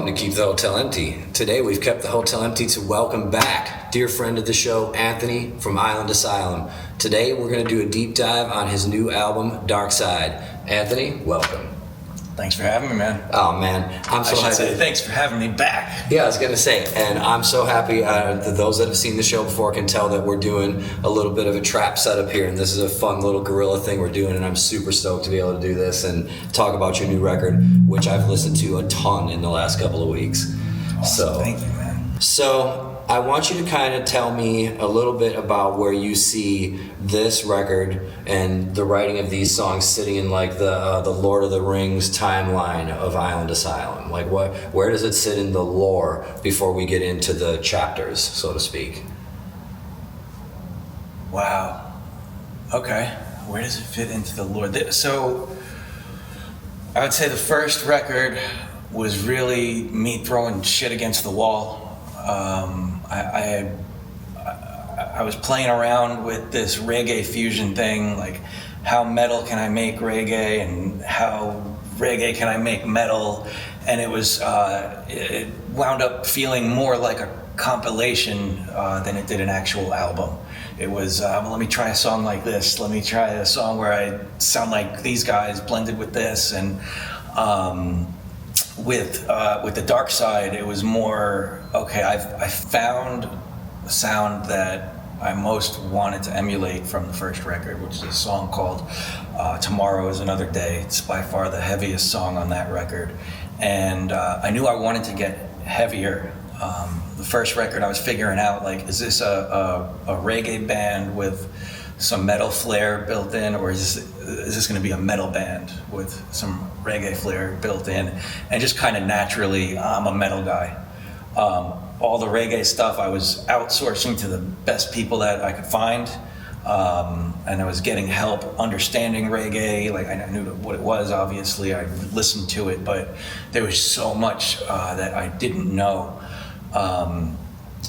Welcome to Keep the Hotel Empty. Today we've kept the hotel empty to welcome back dear friend of the show, Anthony from Asylum. Today we're going to do a deep dive on his new album, Dark Side. Anthony, welcome. Thanks for having me, man. Oh man, I'm so happy. Say thanks for having me back. Yeah, I was gonna say, and I'm so happy. Those that have seen the show before can tell that we're doing a little bit of a trap setup here, and this is a fun little guerrilla thing we're doing, and I'm super stoked to be able to do this and talk about your new record, which I've listened to a ton in the last couple of weeks. Awesome. So, thank you, man. So I want you to kind of tell me a little bit about where you see this record and the writing of these songs sitting in like the Lord of the Rings timeline of Asylum. Like where does it sit in the lore before we get into the chapters, so to speak? Wow. Okay. Where does it fit into the lore? So I would say the first record was really me throwing shit against the wall. I was playing around with this reggae fusion thing, like how metal can I make reggae and how reggae can I make metal, and it wound up feeling more like a compilation than it did an actual album. It was let me try a song like this, let me try a song where I sound like these guys blended with this, and with the Dark Side, it was more, okay, I found a sound that I most wanted to emulate from the first record, which is a song called Tomorrow is Another Day. It's by far the heaviest song on that record. And I knew I wanted to get heavier. The first record I was figuring out, like, is this a reggae band with some metal flair built in, or is this going to be a metal band with some reggae flair built in? And just kind of naturally, I'm a metal guy. All the reggae stuff I was outsourcing to the best people that I could find, and I was getting help understanding reggae. Like, I knew what it was, obviously, I listened to it, but there was so much that I didn't know.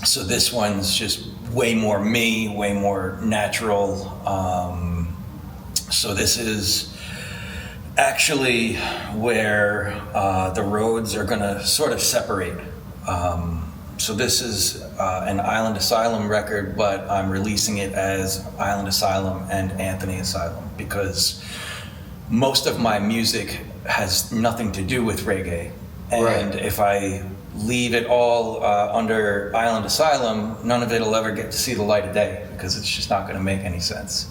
So this one's just way more me, way more natural. So this is actually where the roads are gonna sort of separate. So this is an Asylum record, but I'm releasing it as Asylum and Anthony Asylum because most of my music has nothing to do with reggae. And right. If I leave it all under Asylum, none of it will ever get to see the light of day because it's just not going to make any sense.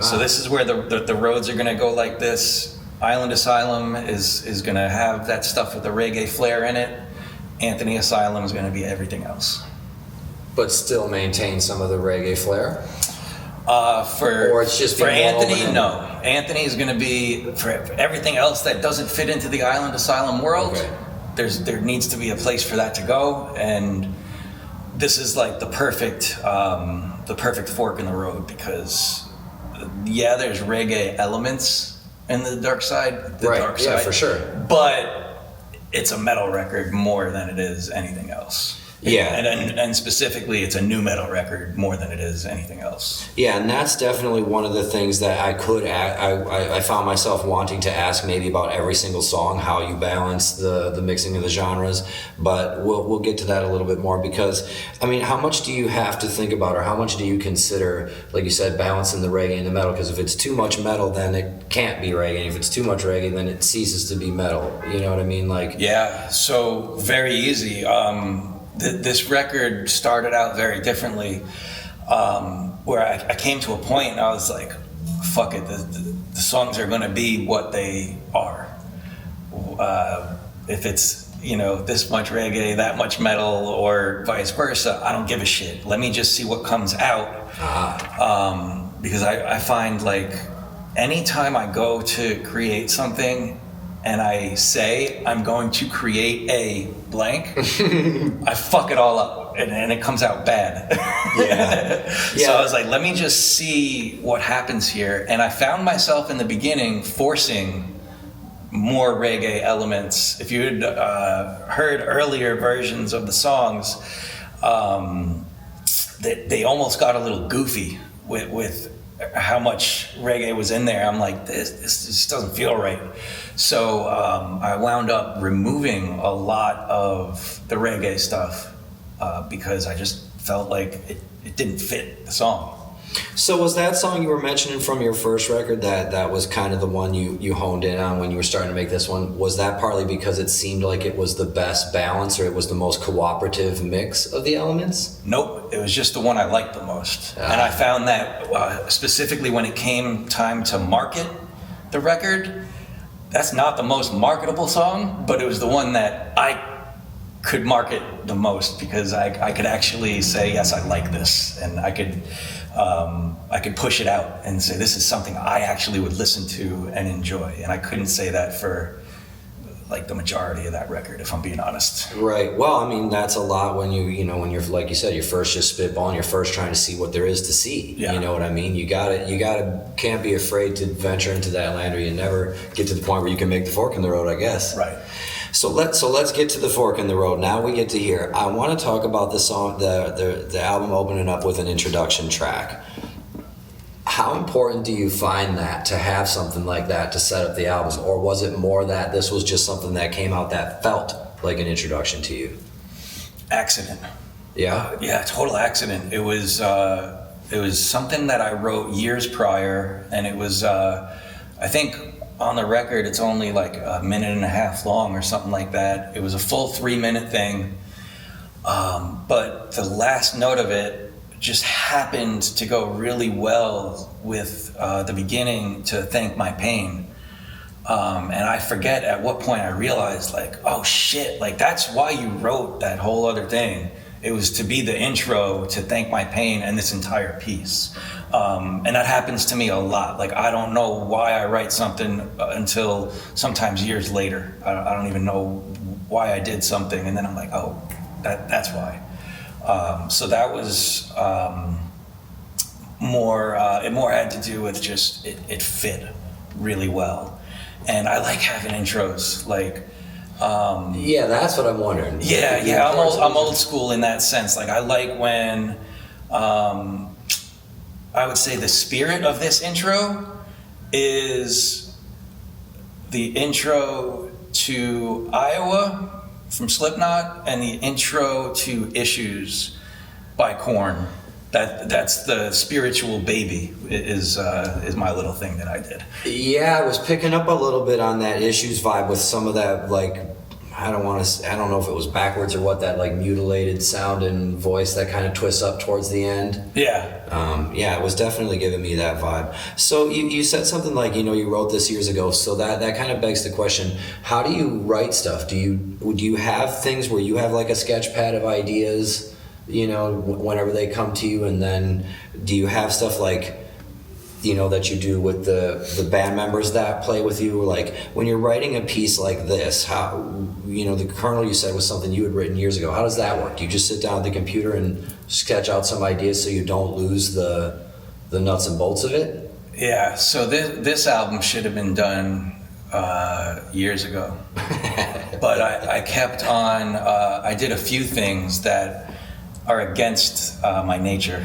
So this is where the roads are going to go like this. Asylum is going to have that stuff with the reggae flair in it. Anthony Asylum is going to be everything else. But still maintain some of the reggae flair? Or it's just for Anthony, no. Anthony is going to be, for everything else that doesn't fit into the Asylum world, okay. There needs to be a place for that to go, and this is like the perfect fork in the road because, yeah, there's reggae elements in the Dark Side, Dark Side, yeah, for sure. But it's a metal record more than it is anything else. Yeah, and specifically, it's a new metal record more than it is anything else. Yeah, and that's definitely one of the things that I found myself wanting to ask maybe about every single song, how you balance the mixing of the genres. But we'll get to that a little bit more because, I mean, how much do you have to think about, or how much do you consider, like you said, balancing the reggae and the metal? Because if it's too much metal, then it can't be reggae. And if it's too much reggae, then it ceases to be metal. You know what I mean? Like, yeah. So very easy. This record started out very differently, where I came to a point and I was like, fuck it, the songs are going to be what they are. If it's, this much reggae, that much metal, or vice versa, I don't give a shit. Let me just see what comes out. Because I find, like, anytime I go to create something and I say I'm going to create a blank, I fuck it all up and it comes out bad. Yeah. So I was like, let me just see what happens here. And I found myself in the beginning forcing more reggae elements. If you had heard earlier versions of the songs, they almost got a little goofy with how much reggae was in there. I'm like, this just doesn't feel right. So I wound up removing a lot of the reggae stuff because I just felt like it didn't fit the song. So was that song you were mentioning from your first record that was kind of the one you honed in on when you were starting to make this one? Was that partly because it seemed like it was the best balance, or it was the most cooperative mix of the elements? Nope, it was just the one I liked the most. And I found that specifically when it came time to market the record, that's not the most marketable song, but it was the one that I could market the most because I could actually say, yes, I like this, and I could push it out and say, this is something I actually would listen to and enjoy. And I couldn't say that for like the majority of that record, if I'm being honest. Right. Well, I mean, that's a lot when when you're, like you said, you're first just spitballing, you're first trying to see what there is to see. Yeah. You know what I mean? Can't be afraid to venture into that land, or you never get to the point where you can make the fork in the road, I guess. Right. So let's get to the fork in the road. Now we get to hear. I want to talk about the song, the album opening up with an introduction track. How important do you find that to have something like that to set up the albums, or was it more that this was just something that came out that felt like an introduction to you? Accident. Yeah. Yeah, total accident. It was something that I wrote years prior, and it was I think on the record it's only like a minute and a half long or something like that. It was a full 3-minute thing, but the last note of it just happened to go really well with the beginning, to thank my pain. And I forget at what point I realized, like, oh shit, like that's why you wrote that whole other thing. It was to be the intro to thank my pain and this entire piece. And that happens to me a lot. Like, I don't know why I write something until sometimes years later. I don't even know why I did something. And then I'm like, oh, that's why. So that was more. It more had to do with just it fit really well, and I like having intros. Like, Yeah, that's what I'm wondering. yeah. I'm old school in that sense. Like, I like when I would say the spirit of this intro is the intro to Iowa from Slipknot and the intro to Issues by Korn. That's the spiritual baby is my little thing that I did. Yeah, I was picking up a little bit on that Issues vibe with some of that, like, I don't know if it was backwards or what, that like mutilated sound and voice that kind of twists up towards the end. Yeah. Yeah, it was definitely giving me that vibe. So you said something like, you wrote this years ago, so that kind of begs the question, how do you write stuff? Do you have things where you have like a sketch pad of ideas, whenever they come to you, and then do you have stuff like, that you do with the band members that play with you? Like, when you're writing a piece like this, how, the kernel you said was something you had written years ago. How does that work? Do you just sit down at the computer and sketch out some ideas so you don't lose the nuts and bolts of it? Yeah, so this album should have been done years ago. But I kept on, I did a few things that are against my nature.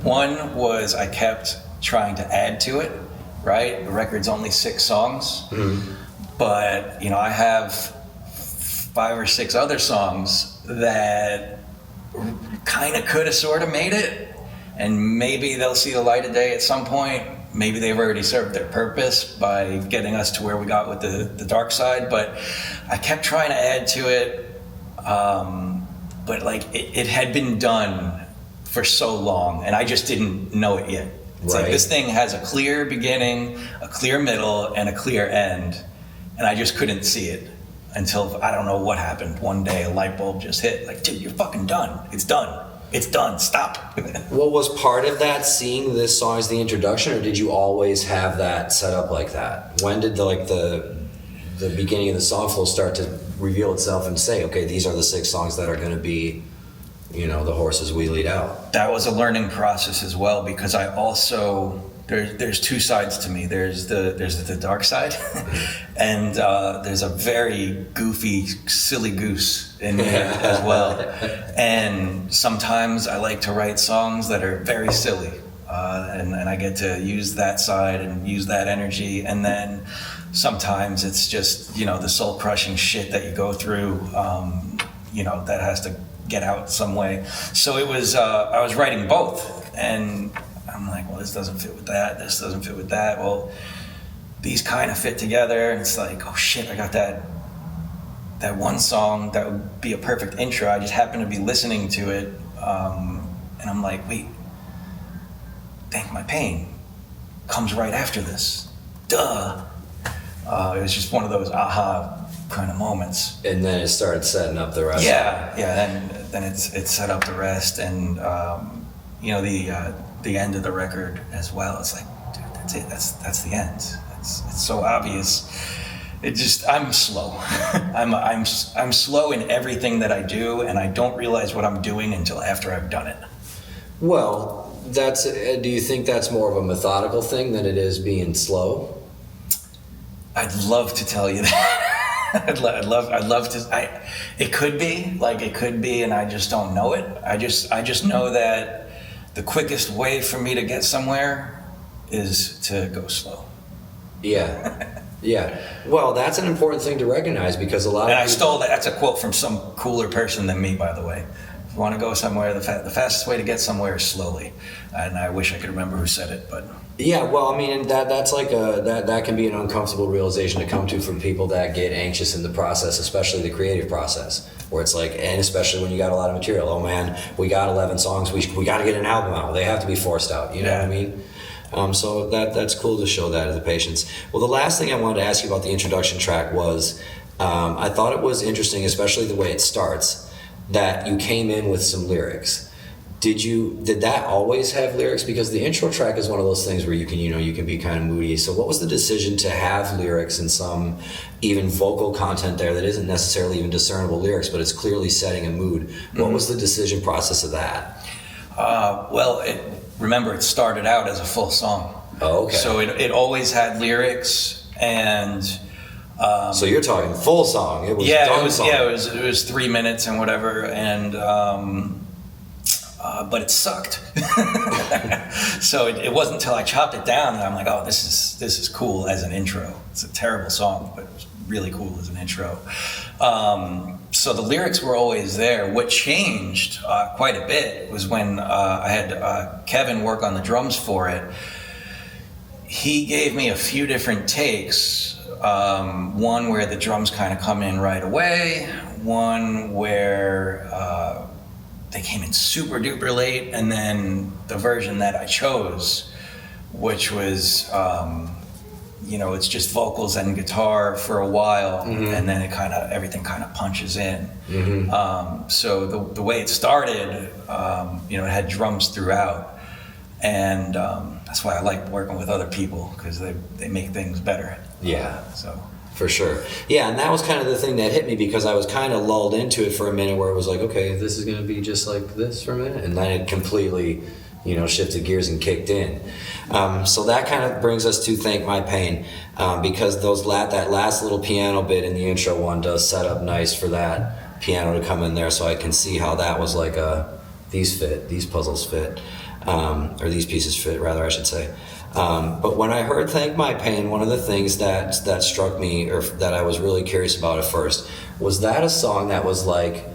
One was I kept trying to add to it, right? The record's only 6 songs, but I have 5 or 6 other songs that kind of could have sort of made it, and maybe they'll see the light of day at some point. Maybe they've already served their purpose by getting us to where we got with the dark side, but I kept trying to add to it, but like it had been done for so long, and I just didn't know it yet. It's like this thing has a clear beginning, a clear middle, and a clear end, and I just couldn't see it until I don't know what happened. One day a light bulb just hit, like, dude, you're fucking done. It's done. It's done. Stop. Well, was part of that seeing this song as the introduction, or did you always have that set up like that? When did the beginning of the song flow start to reveal itself and say, okay, these are the 6 songs that are going to be, the horses we lead out? That was a learning process as well, because I also, there's 2 sides to me. There's the dark side, and there's a very goofy, silly goose in me as well. And sometimes I like to write songs that are very silly. and I get to use that side and use that energy. And then sometimes it's just, you know, the soul crushing shit that you go through, you know, that has to get out some way. So it was, I was writing both, and I'm like, well, this doesn't fit with that, this doesn't fit with that. Well, these kind of fit together, and it's like, oh shit, I got that one song that would be a perfect intro. I just happened to be listening to it, and I'm like, wait, Thank My Pain comes right after this. Duh. It was just one of those aha kind of moments. And then it started setting up the rest. Yeah, then it set up the rest, and you know, the end of the record as well. It's like, dude, that's it. That's the end. It's so obvious. It just, I'm slow. I'm slow in everything that I do, and I don't realize what I'm doing until after I've done it. Well, do you think that's more of a methodical thing than it is being slow? I'd love to tell you that. I'd love to. It could be, and I just don't know it. I just know that the quickest way for me to get somewhere is to go slow. Yeah. Yeah. Well, that's an important thing to recognize, because a lot and of I stole that. That's a quote from some cooler person than me, by the way. If you want to go somewhere, the fastest way to get somewhere is slowly. And I wish I could remember who said it, but yeah. Well, I mean, that's like that can be an uncomfortable realization to come to for people that get anxious in the process, especially the creative process, where it's like, and especially when you got a lot of material. Oh man, we got 11 songs. We got to get an album out. They have to be forced out. You know what I mean? So that's cool to show that to the patients. Well, the last thing I wanted to ask you about the introduction track was, I thought it was interesting, especially the way it starts, that you came in with some lyrics. Did that always have lyrics? Because the intro track is one of those things where you can be kind of moody. So what was the decision to have lyrics and some even vocal content there that isn't necessarily even discernible lyrics, but it's clearly setting a mood? What was the decision process of that? Remember, it started out as a full song. Oh, okay. So it always had lyrics, and so you're talking full song. It was song. It was 3 minutes and whatever, and but it sucked. So it wasn't until I chopped it down that I'm like, oh, this is cool as an intro. It's a terrible song, but it was really cool as an intro. So the lyrics were always there. What changed quite a bit was when I had Kevin work on the drums for it. He gave me a few different takes. One where the drums kind of come in right away. One where they came in super duper late. And then the version that I chose, which was... it's just vocals and guitar for a while, and then everything kind of punches in. So the way it started, it had drums throughout, and that's why I like working with other people, because they make things better. Yeah. So. For sure. Yeah, and that was kind of the thing that hit me, because I was kind of lulled into it for a minute, where it was like, okay, this is going to be just like this for a minute, and then it completely, shifted gears and kicked in. So that kind of brings us to Thank My Pain, because that last little piano bit in the intro one does set up nice for that piano to come in there, so I can see how that was like these puzzles fit, or these pieces fit, rather, I should say. But when I heard Thank My Pain, one of the things that struck me, or that I was really curious about at first, was that a song that was like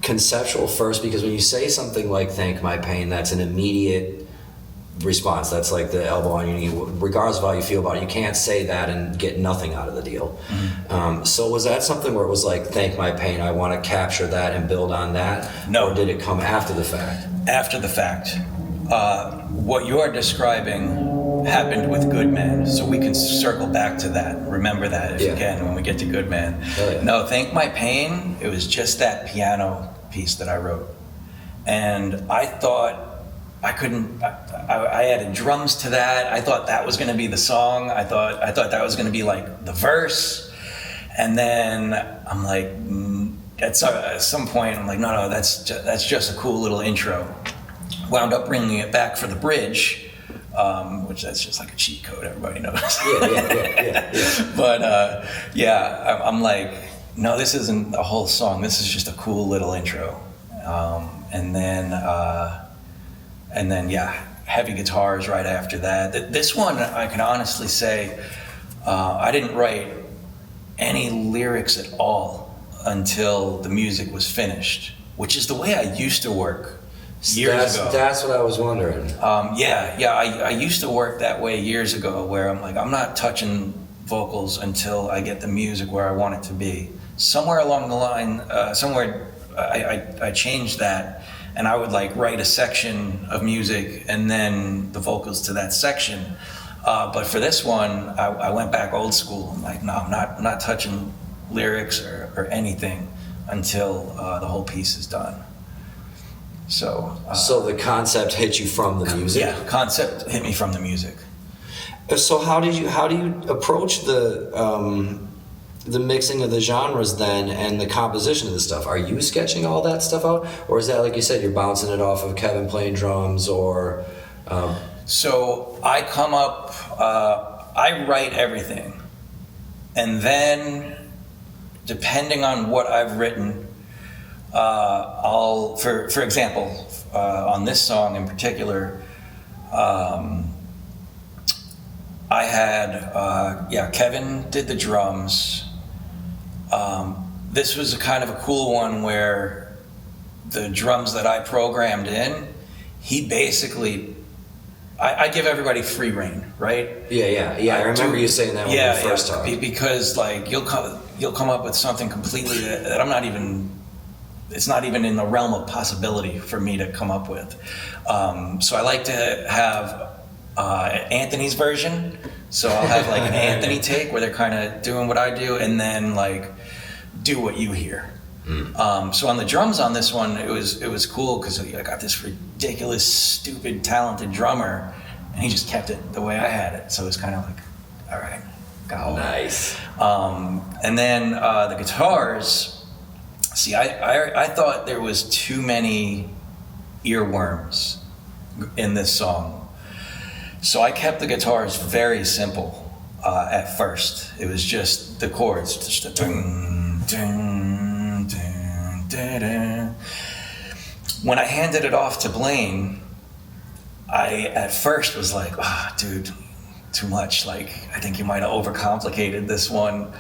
conceptual first? Because when you say something like Thank My Pain, that's an immediate response. That's like the elbow on your knee, regardless of how you feel about it. You can't say that and get nothing out of the deal. So was that something where it was like, Thank My Pain, I want to capture that and build on that? No. Or did it come after the fact? After the fact. What you are describing happened with Good Man, so we can circle back to that. Remember that if you can when we get to Good Man. Yeah. No, Thank My Pain, it was just that piano piece that I wrote. And I thought I added drums to that. I thought that was going to be the song. I thought that was going to be like the verse. And then I'm like, at some point, I'm like, no, that's just a cool little intro. Wound up bringing it back for the bridge, which that's just like a cheat code, everybody knows. Yeah. But I'm like, no, this isn't a whole song. This is just a cool little intro. And then heavy guitars right after that. This one, I can honestly say, I didn't write any lyrics at all until the music was finished, which is the way I used to work years ago. That's what I was wondering. I used to work that way years ago, where I'm like, I'm not touching vocals until I get the music where I want it to be. Somewhere along the line, I changed that, and I would like write a section of music and then the vocals to that section. But for this one, I went back old school. I'm like, no, I'm not touching lyrics or anything until the whole piece is done. So the concept hit you from the music? Yeah, concept hit me from the music. So how do you approach the mixing of the genres then, and the composition of the stuff? Are you sketching all that stuff out, or is that, like you said, you're bouncing it off of Kevin playing drums, or? So I come up, I write everything, and then depending on what I've written, I'll, for example, on this song in particular, I had, Kevin did the drums. This was a kind of a cool one where the drums that I programmed in, he basically, I give everybody free reign, right? Yeah. I remember you saying that when we first talked. Because like you'll come up with something completely that I'm not even, it's not even in the realm of possibility for me to come up with. So I like to have Anthony's version. So I'll have like an Anthony take where they're kind of doing what I do, and then like do what you hear. So on the drums on this one, it was cool because I got this ridiculous, stupid, talented drummer, and he just kept it the way I had it. So it was kind of like, all right, go. Nice. And then the guitars. See, I thought there was too many earworms in this song. So I kept the guitars very simple at first. It was just the chords, just a dun, dun, dun, dun, dun. When I handed it off to Blaine, I at first was like, dude, too much. Like, I think you might have overcomplicated this one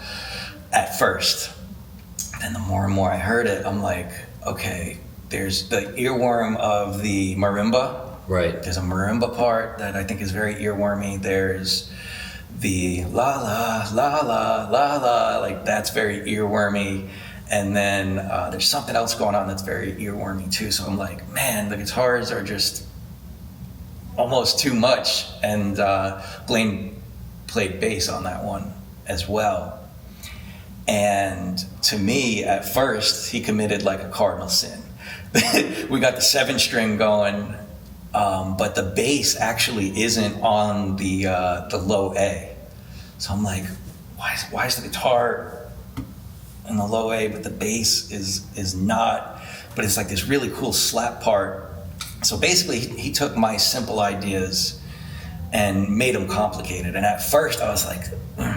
at first. Then the more and more I heard it, I'm like, okay, there's the earworm of the marimba. Right. There's a marimba part that I think is very earwormy. There's the la la la la la la, like that's very earwormy. And then there's something else going on that's very earwormy too. So I'm like, man, the guitars are just almost too much. And Blaine played bass on that one as well. And to me, at first, he committed like a cardinal sin. We got the 7-string going. But the bass actually isn't on the low A. So I'm like, why is the guitar in the low A, but the bass is not? But it's like this really cool slap part. So basically, he took my simple ideas and made them complicated. And at first, I was like,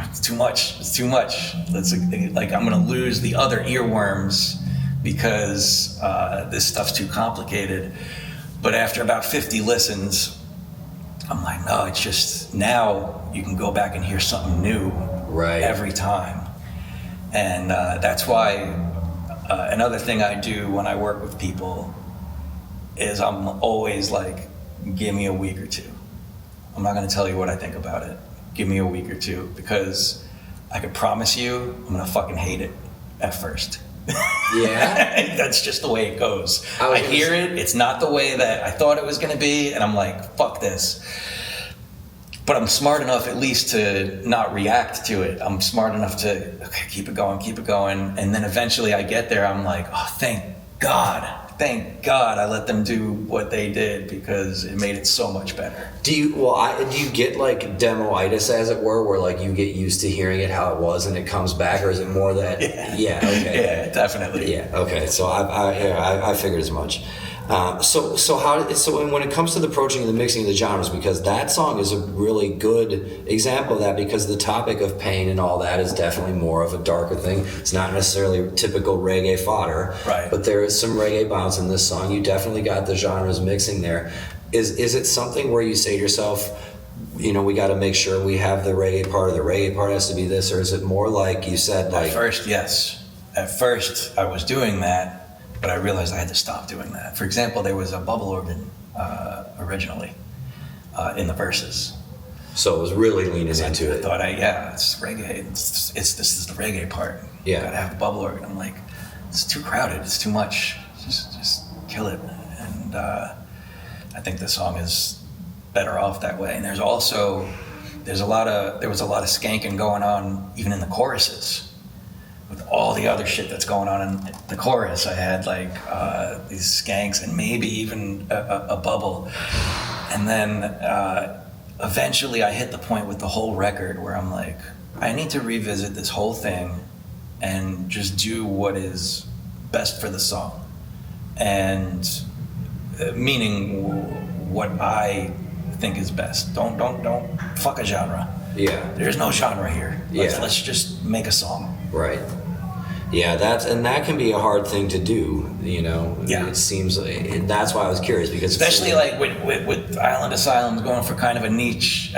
it's too much. It's too much. I'm gonna lose the other earworms because this stuff's too complicated. But after about 50 listens, I'm like, no, it's just now you can go back and hear something new every time. And that's why another thing I do when I work with people is I'm always like, give me a week or two. I'm not gonna tell you what I think about it. Give me a week or two, because I can promise you I'm gonna fucking hate it at first. Yeah. That's just the way it goes. I hear it, it's not the way that I thought it was going to be, and I'm like, fuck this. But I'm smart enough at least to not react to it. I'm smart enough to, okay, keep it going. And then eventually I get there, I'm like, oh, thank God I let them do what they did, because it made it so much better. Do you get like demo-itis, as it were, where like you get used to hearing it how it was and it comes back, or is it more that? Yeah. Okay. Yeah, definitely. Yeah. Okay. So I figured as much. So when it comes to the approaching and the mixing of the genres, because that song is a really good example of that, because the topic of pain and all that is definitely more of a darker thing. It's not necessarily typical reggae fodder, right? But there is some reggae bounce in this song. You definitely got the genres mixing there. Is it something where you say to yourself, we got to make sure we have the reggae part, or the reggae part has to be this, or is it more like you said, like... At first, yes. At first, I was doing that, but I realized I had to stop doing that. For example, there was a bubble organ originally in the verses. So it was really leaning into it. I thought, it's reggae. This is the reggae part. Yeah. Gotta have the bubble organ. I'm like, it's too crowded. It's too much. Just kill it. And I think the song is better off that way. And there was a lot of skanking going on even in the choruses. With all the other shit that's going on in the chorus, I had like these skanks and maybe even a bubble. And then eventually I hit the point with the whole record where I'm like, I need to revisit this whole thing and just do what is best for the song. And meaning what I think is best. Don't fuck a genre. Yeah. There's no genre here. Let's just make a song. Right. Yeah, that can be a hard thing to do, Yeah. It seems, and that's why I was curious, because especially like with Island Asylum going for kind of a niche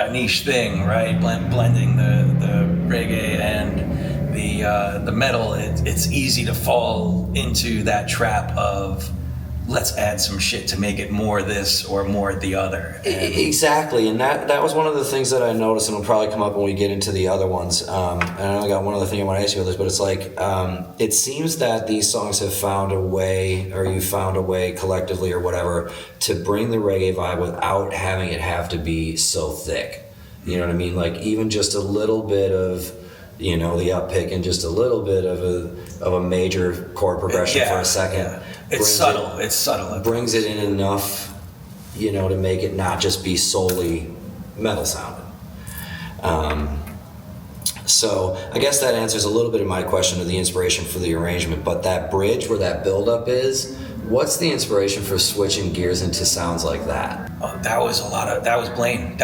thing, right? Blending the reggae and the metal. It's easy to fall into that trap of let's add some shit to make it more this or more the other. Exactly, and that was one of the things that I noticed, and it'll probably come up when we get into the other ones. And I only got one other thing I want to ask you about this, but it's like, it seems that these songs have found a way, or you found a way collectively or whatever, to bring the reggae vibe without having it have to be so thick. You know what I mean? Like even just a little bit of, the uppick and just a little bit of a major chord progression for a second. Yeah. It's subtle. It's subtle. It brings it in enough, to make it not just be solely metal sounding. So I guess that answers a little bit of my question of the inspiration for the arrangement. But that bridge where that buildup is, what's the inspiration for switching gears into sounds like that? Oh, that was Blaine.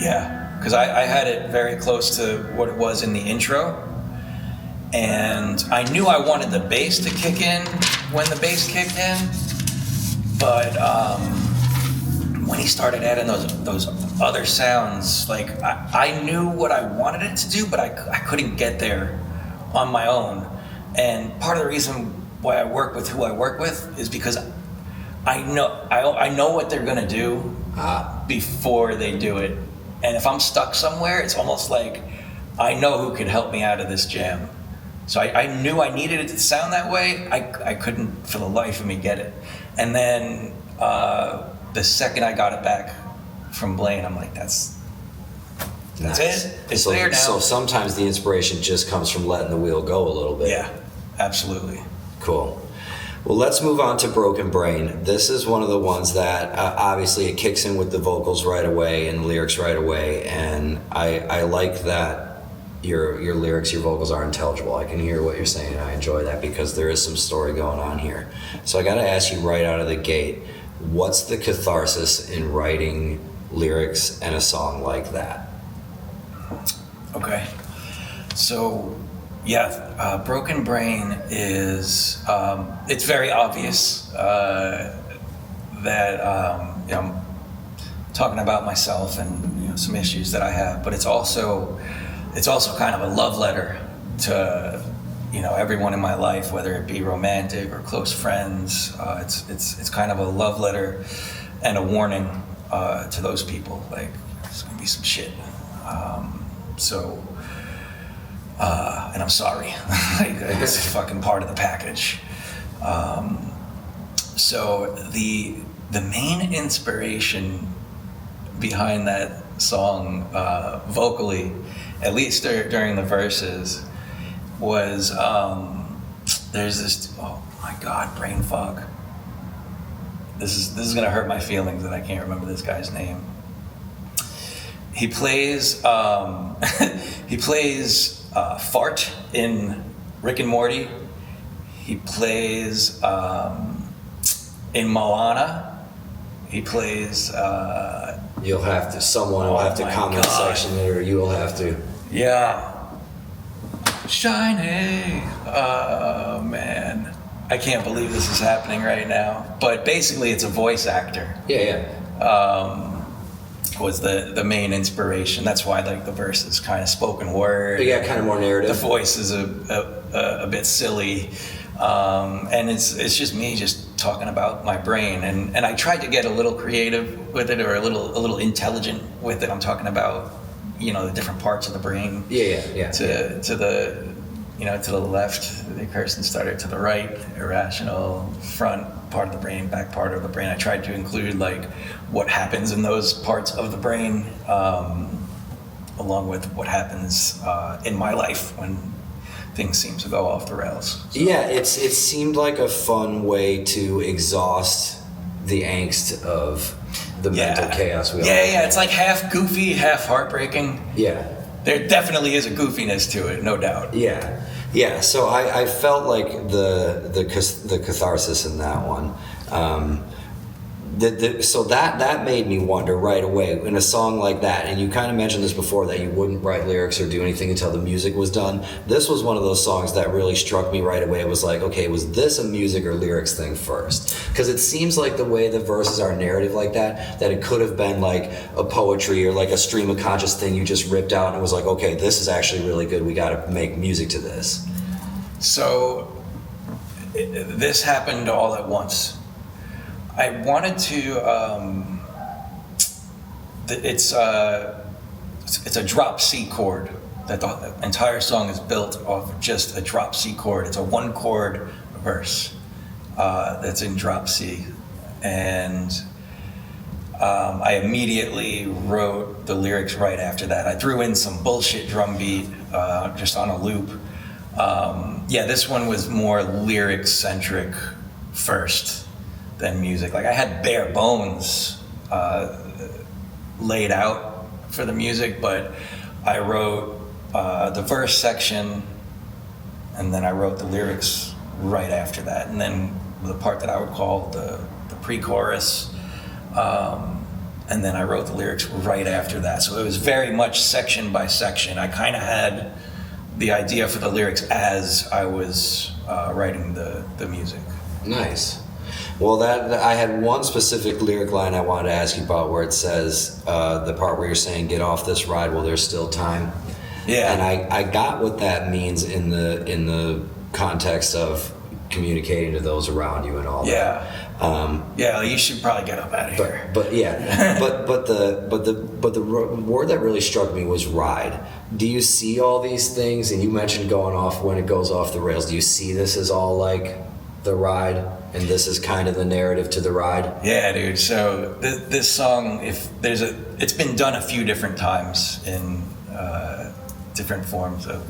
Yeah. Because I had it very close to what it was in the intro. And I knew I wanted the bass to kick in when the bass kicked in. But when he started adding those other sounds, like I knew what I wanted it to do, but I couldn't get there on my own. And part of the reason why I work with who I work with is because I know what they're gonna do before they do it. And if I'm stuck somewhere, it's almost like I know who could help me out of this jam. So I knew I needed it to sound that way. I couldn't for the life of me get it. And then the second I got it back from Blaine, I'm like, that's Nice. it. It's there now. So sometimes the inspiration just comes from letting the wheel go a little bit. Yeah, absolutely. Cool. Well, let's move on to Broken Brain. This is one of the ones that obviously it kicks in with the vocals right away and lyrics right away, and I like that your lyrics, your vocals are intelligible. I can hear what you're saying. I enjoy that because there is some story going on here. So I got to ask you right out of the gate, what's the catharsis in writing lyrics and a song like that? Okay. So, yeah, Broken Brain is, it's very obvious that I'm talking about myself and some issues that I have, but it's also kind of a love letter to everyone in my life, whether it be romantic or close friends. It's kind of a love letter and a warning to those people. Like, there's gonna be some shit. And I'm sorry. It's fucking part of the package. So the main inspiration behind that song, vocally, at least during the verses, was there's this, oh my god, brain fog. This is gonna hurt my feelings that I can't remember this guy's name. He plays Fart in Rick and Morty. He plays in Moana. He plays. Someone will have to comment section it, or you will have to. Yeah. Shiny. Oh man, I can't believe this is happening right now. But basically, it's a voice actor. Yeah. was the main inspiration. That's why like the verse is kind of spoken word. Yeah, kind of more narrative. The voice is a bit silly, and it's just me just talking about my brain. And I tried to get a little creative with it, or a little intelligent with it. I'm talking about, you know, the different parts of the brain. Yeah. To the, you know, to the left, the Kirsten started, to the right, irrational, front part of the brain, back part of the brain. I tried to include like what happens in those parts of the brain, along with what happens in my life when things seem to go off the rails. So. Yeah, it seemed like a fun way to exhaust the angst of the mental chaos we all have. Yeah, it's like half goofy, half heartbreaking. Yeah. There definitely is a goofiness to it, no doubt. Yeah. So I felt like the catharsis in that one. So that made me wonder right away in a song like that, and you kind of mentioned this before, that you wouldn't write lyrics or do anything until the music was done. This was one of those songs that really struck me right away. It was like, okay, was this a music or lyrics thing first? Because it seems like the way the verses are narrative like that it could have been like a poetry or like a stream of conscious thing you just ripped out and it was like, okay, this is actually really good, we got to make music to this. So this happened all at once. I wanted to. It's a drop C chord. That the entire song is built off of just a drop C chord. It's a 1-chord verse that's in drop C, and I immediately wrote the lyrics right after that. I threw in some bullshit drum beat just on a loop. This one was more lyrics centric first than music. Like I had bare bones laid out for the music, but I wrote the verse section, and then I wrote the lyrics right after that, and then the part that I would call the pre-chorus, and then I wrote the lyrics right after that. So it was very much section by section. I kind of had the idea for the lyrics as I was writing the music. Nice. Well, that I had one specific lyric line I wanted to ask you about, where it says the part where you're saying, "Get off this ride while there's still time." Yeah. And I got what that means in the context of communicating to those around you and all that. You should probably get up out of here. But the word that really struck me was ride. Do you see all these things? And you mentioned going off when it goes off the rails. Do you see this as all like the ride, and this is kind of the narrative to the ride? Yeah, dude. So this song, it's been done a few different times in different forms of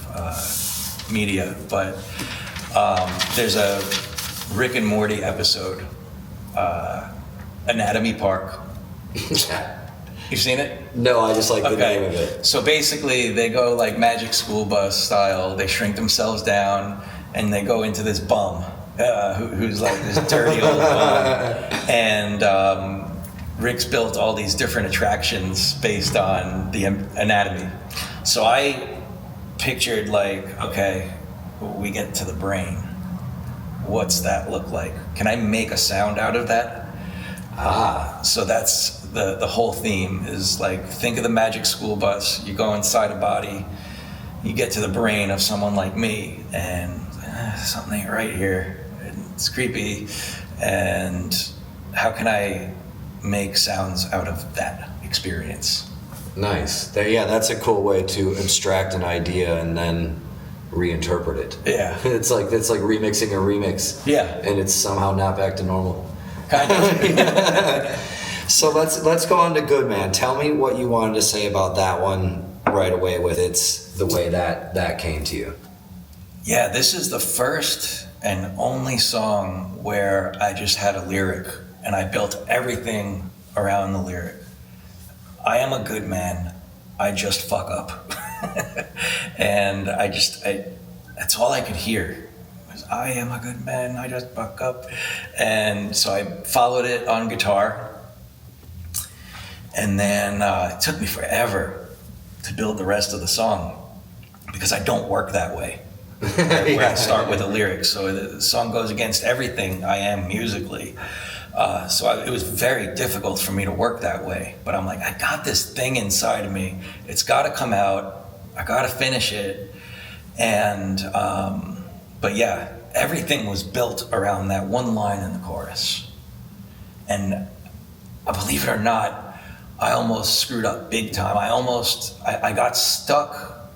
media, but there's a Rick and Morty episode, Anatomy Park. You've seen it? No, I just like the name of it. So basically, they go like Magic School Bus style. They shrink themselves down, and they go into this bum. Who's like this dirty old bum. And Rick's built all these different attractions based on the anatomy. So I pictured like, okay, we get to the brain. What's that look like? Can I make a sound out of that? So that's the whole theme is like, think of the Magic School Bus. You go inside a body, you get to the brain of someone like me, and something ain't right here. It's creepy, and how can I make sounds out of that experience? Nice. That's a cool way to abstract an idea and then reinterpret it. Yeah. It's like remixing a remix. Yeah. And it's somehow not back to normal. Kind of. So let's go on to Good Man. Tell me what you wanted to say about that one right away with the way that came to you. Yeah, this is the first and only song where I just had a lyric and I built everything around the lyric. I am a good man, I just fuck up. And that's all I could hear was, I am a good man, I just fuck up. And so I followed it on guitar. And then it took me forever to build the rest of the song because I don't work that way. Where I start with a lyric, so the song goes against everything I am musically. It was very difficult for me to work that way. But I'm like, I got this thing inside of me. It's got to come out. I got to finish it. And, but yeah, everything was built around that one line in the chorus. And believe it or not, I almost screwed up big time. I got stuck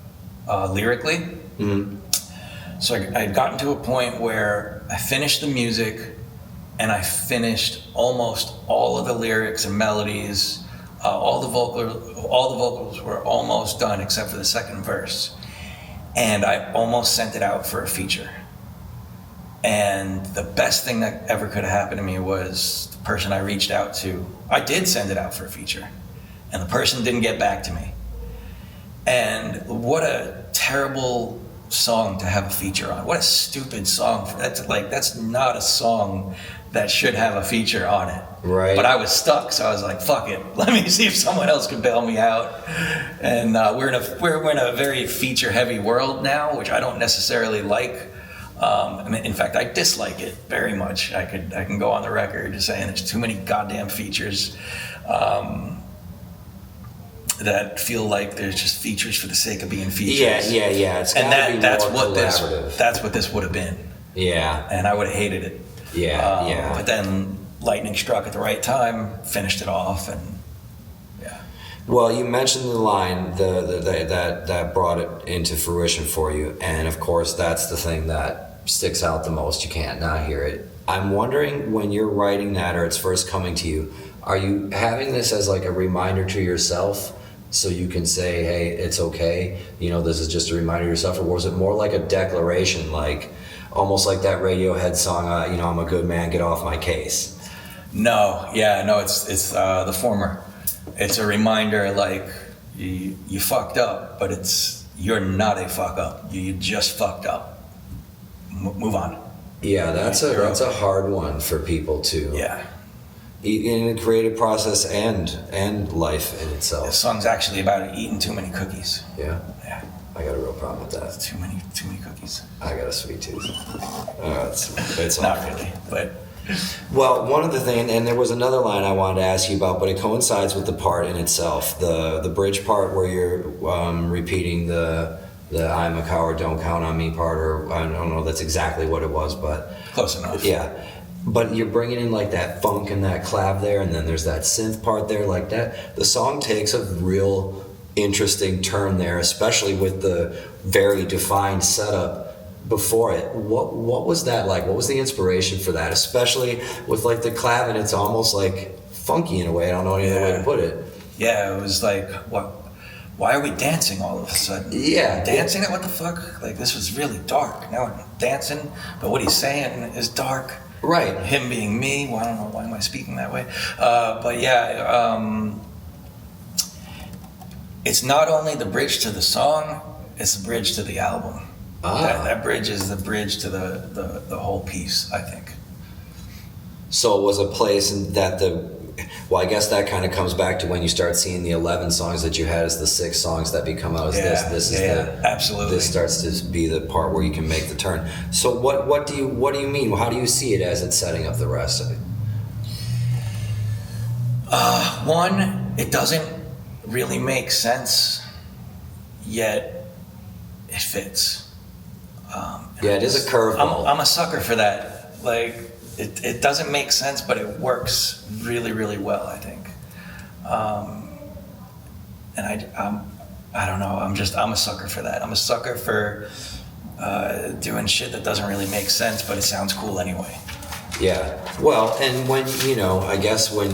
lyrically. Mm-hmm. So I had gotten to a point where I finished the music and I finished almost all of the lyrics and melodies. All the vocals were almost done except for the second verse. And I almost sent it out for a feature. And the best thing that ever could have happened to me was the person I reached out to. I did send it out for a feature, and the person didn't get back to me. And what a terrible song to have a feature on. What a stupid song. That's not a song that should have a feature on it. Right. But I was stuck, so I was like, fuck it. Let me see if someone else can bail me out. And we're in a very feature-heavy world now, which I don't necessarily like. In fact, I dislike it very much. I can go on the record saying there's too many goddamn features that feel like there's just features for the sake of being features. Yeah. It's gotta be that's more collaborative. That's what this would have been. Yeah. And I would have hated it. Yeah. But then lightning struck at the right time, finished it off, and yeah. Well, you mentioned the line that brought it into fruition for you, and of course that's the thing that sticks out the most. You can't not hear it. I'm wondering, when you're writing that or it's first coming to you, are you having this as like a reminder to yourself so you can say, hey, it's okay, this is just a reminder to yourself? Or was it more like a declaration, like almost like that Radiohead song, I'm a good man, get off my case? No, it's the former. It's a reminder, like, you fucked up, but you're not a fuck up. You just fucked up. Move on. Yeah, that's a hard one for people to. Yeah. In the creative process and life in itself. This song's actually about eating too many cookies. Yeah. Yeah. I got a real problem with that. Too many cookies. I got a sweet tooth. It's not really, but. Well, one of the things, and there was another line I wanted to ask you about, but it coincides with the part in itself, the bridge part where you're repeating the I'm a coward, don't count on me part, or I don't know that's exactly what it was, but close enough. Yeah, but you're bringing in like that funk and that clav there, and then there's that synth part there, like that. The song takes a real interesting turn there, especially with the very defined setup before it. What was that like? What was the inspiration for that, especially with like the clav, and it's almost like funky in a way? I don't know any other way to put it. Yeah, it was like, why are we dancing all of a sudden? Yeah. Dancing? What the fuck? Like, this was really dark. Now we're dancing, but what he's saying is dark. Right. Him being me, well, I don't know, why am I speaking that way? But yeah, it's not only the bridge to the song, it's the bridge to the album. That bridge is the bridge to the whole piece, I think. So it was a place that I guess that kind of comes back to when you start seeing the 11 songs that you had as the 6 songs that become out as this is absolutely. This starts to be the part where you can make the turn. So what do you mean? How do you see it as it's setting up the rest of it? One, it doesn't really make sense, yet it fits. It is a curveball. I'm a sucker for that. Like, it doesn't make sense, but it works really, really well, I think. And I don't know. I'm a sucker for that. I'm a sucker for doing shit that doesn't really make sense, but it sounds cool anyway. Yeah. Well, and when, I guess when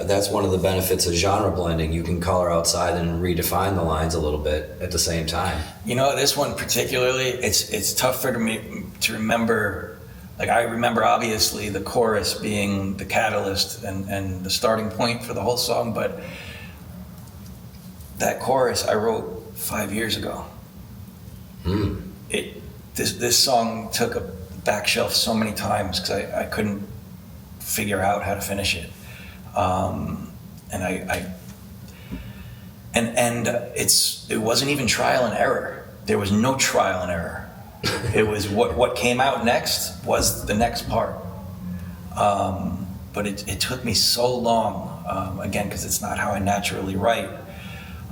that's one of the benefits of genre blending, you can color outside and redefine the lines a little bit at the same time. This one particularly, it's tough for me to remember. Like, I remember obviously the chorus being the catalyst and the starting point for the whole song, but that chorus I wrote 5 years ago. This song took a back shelf so many times because I couldn't figure out how to finish it, it wasn't even trial and error. There was no trial and error. It was what came out next was the next part. But but it took me so long, again, because it's not how I naturally write.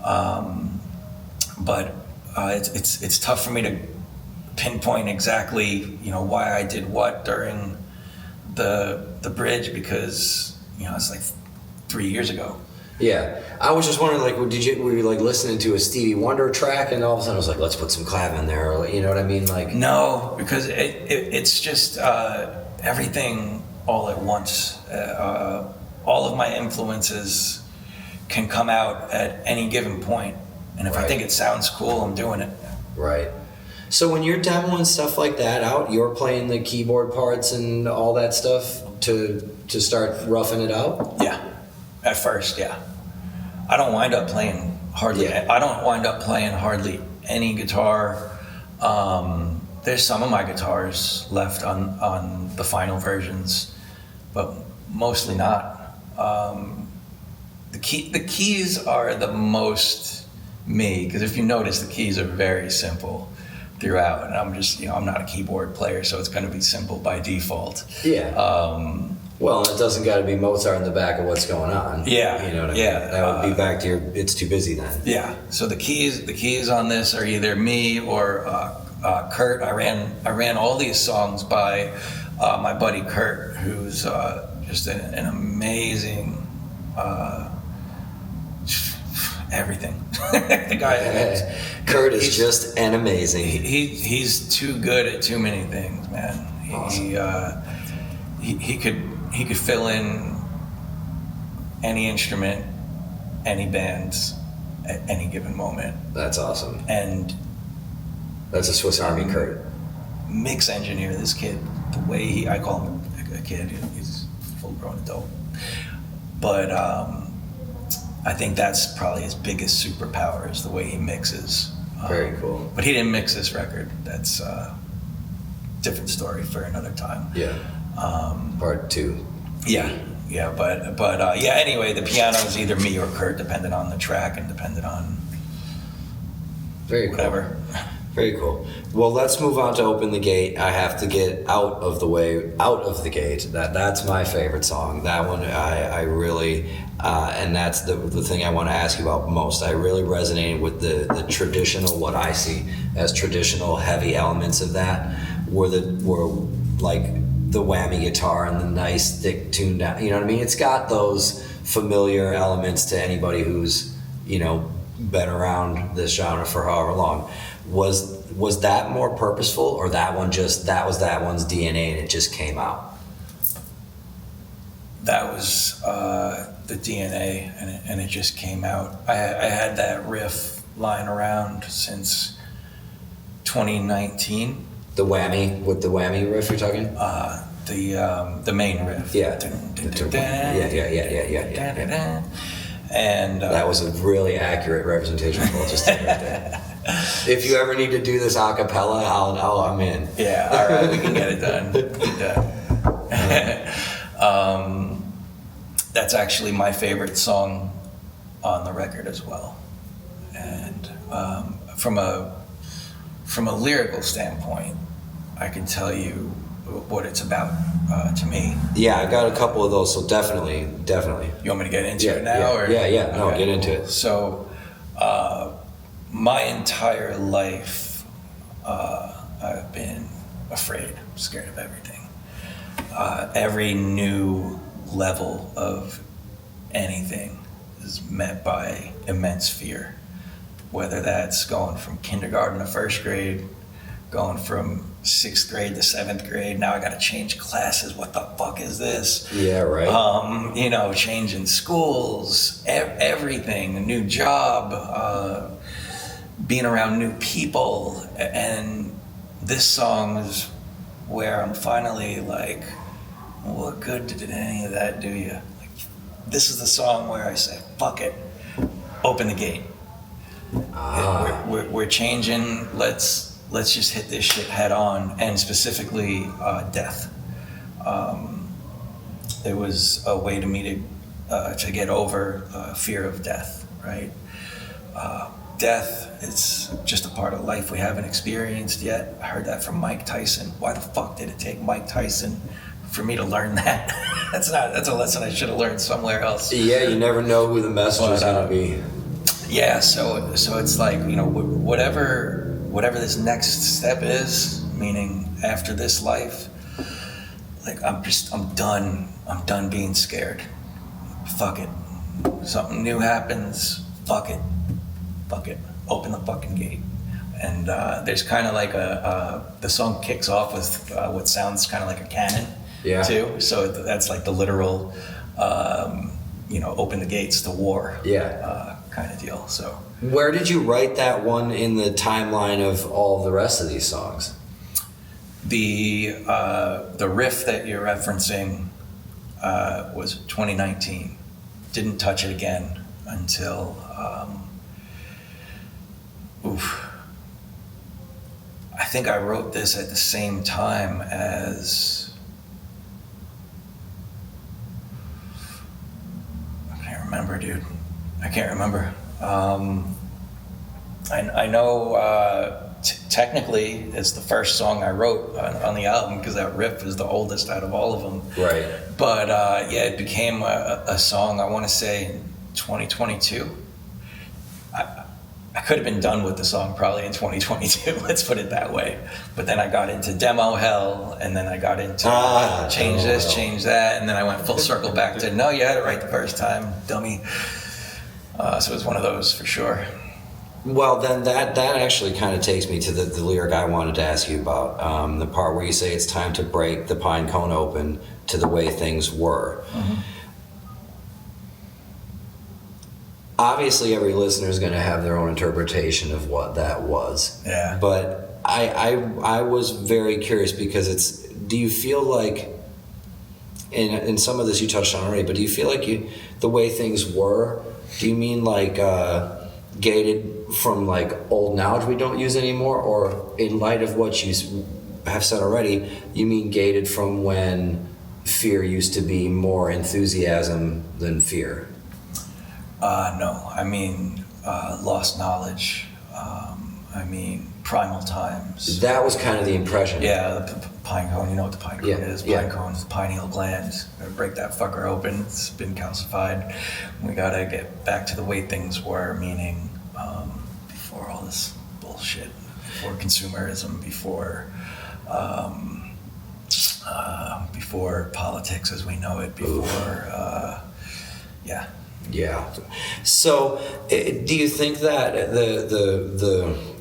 But it's tough for me to pinpoint exactly, why I did what during the bridge, because, it's like 3 years ago. Yeah, I was just wondering, like, were you like listening to a Stevie Wonder track, and all of a sudden I was like, let's put some clav in there, or, you know what I mean? Like, no, because it's just everything all at once. All of my influences can come out at any given point, and if I think it sounds cool, I'm doing it. Right. So when you're demoing stuff like that out, you're playing the keyboard parts and all that stuff to start roughing it out? Yeah. At first, yeah. I don't wind up playing hardly any guitar. There's some of my guitars left on the final versions, but mostly not. The keys are the most me, because if you notice, the keys are very simple throughout, and I'm just, I'm not a keyboard player, so it's going to be simple by default. Yeah. Well, it doesn't got to be Mozart in the back of what's going on. Yeah. You know what I mean? That would be back to your, it's too busy then. Yeah. So the keys on this are either me or Kurt. I ran all these songs by my buddy Kurt, who's just an amazing everything. The guy. Kurt is just an amazing. He's too good at too many things, man. Awesome. He could fill in any instrument, any bands, at any given moment. That's awesome. And that's a Swiss Army Kurt. Mix engineer, this kid, the way I call him a kid, he's a full-grown adult. But I think that's probably his biggest superpower, is the way he mixes. Very cool. But he didn't mix this record. That's a different story for another time. Yeah. Part 2. Yeah, but anyway, the piano is either me or Kurt, depending on the track and depending on Very cool. whatever. Very cool. Well, let's move on to Open the Gate. I have to get out of the gate. That's my favorite song. That one I really, and that's the thing I want to ask you about most. I really resonated with the traditional, what I see as traditional heavy elements of that, were like the whammy guitar and the nice thick tuned down. You know what I mean? It's got those familiar elements to anybody who's, been around this genre for however long. Was that more purposeful, or that was that one's DNA and it just came out? That was the DNA, and it just came out. I had that riff lying around since 2019. The whammy riff you're talking? The main riff. Yeah. Yeah. And that was a really accurate representation of what just did right there. If you ever need to do this a cappella, I'm in. Yeah, all right, we can get it done. That's actually my favorite song on the record as well. And from a lyrical standpoint, I can tell you what it's about to me. Yeah, I got a couple of those, so definitely. You want me to get into it now? Yeah. No, okay. Get into it. So, my entire life, I've been afraid, scared of everything. Every new level of anything is met by immense fear, whether that's going from kindergarten to first grade, going from 6th grade to 7th grade. Now I got to change classes. What the fuck is this? Yeah, right. Changing schools, everything, a new job, being around new people. And this song is where I'm finally like, what good did any of that do you? Like, this is the song where I say, fuck it, open the gate. We're changing. Let's just hit this shit head on, and specifically death. It was a way to me to get over fear of death, right? Death, it's just a part of life we haven't experienced yet. I heard that from Mike Tyson. Why the fuck did it take Mike Tyson for me to learn that. That's a lesson I should have learned somewhere else. Yeah, you never know who the message is going to be. Yeah, so it's like, you know, whatever this next step is, meaning after this life, like I'm done being scared. Fuck it. Something new happens, fuck it. Open the fucking gate. And there's kind of like the song kicks off with what sounds kind of like a cannon, too. So that's like the literal, open the gates to war, kind of deal. So where did you write that one in the timeline of all the rest of these songs? The riff that you're referencing was 2019. Didn't touch it again until I think I wrote this at the same time as I can't remember, dude. I can't remember. I know technically it's the first song I wrote on the album because that riff is the oldest out of all of them. Right. But it became a song, I want to say 2022. I could have been done with the song probably in 2022, let's put it that way. But then I got into demo hell, and then I got into change this, change that, and then I went full circle back to, no, you had it right the first time, dummy. So it was one of those for sure. Well, then that actually kind of takes me to the lyric I wanted to ask you about, the part where you say it's time to break the pine cone open to the way things were. Mm-hmm. Obviously, every listener is going to have their own interpretation of what that was. Yeah. But I was very curious because do you feel like, in some of this you touched on already, but do you feel like the way things were, do you mean like gated from like old knowledge we don't use anymore, or in light of what you have said already, you mean gated from when fear used to be more enthusiasm than fear? No, I mean lost knowledge. I mean primal times. That was kind of the impression. Yeah, the pine cone. You know what the pine cone is? Pine cone is the pineal gland. Gotta break that fucker open. It's been calcified. We gotta get back to the way things were, meaning before all this bullshit, before consumerism, before politics as we know it, before Yeah. So, do you think that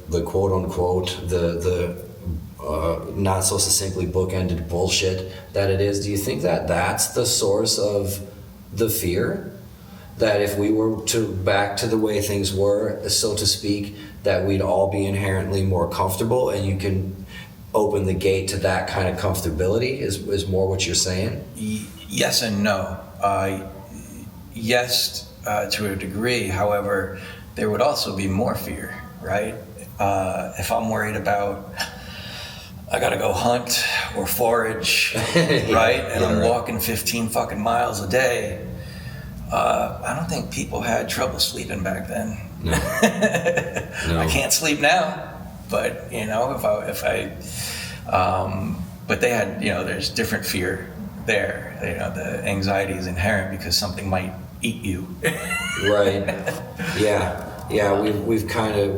the quote unquote the not so succinctly bookended bullshit that it is? Do you think that that's the source of the fear? That if we were to back to the way things were, so to speak, that we'd all be inherently more comfortable, and you can open the gate to that kind of comfortability? Is more what you're saying? Yes and no. Yes, to a degree. However, there would also be more fear, right? If I'm worried about, I gotta go hunt or forage, right? And I'm walking 15 fucking miles a day. I don't think people had trouble sleeping back then. No. No. I can't sleep now, but but they had, there's different fear there. The anxiety is inherent because something might eat you. Right. Yeah. We've kind of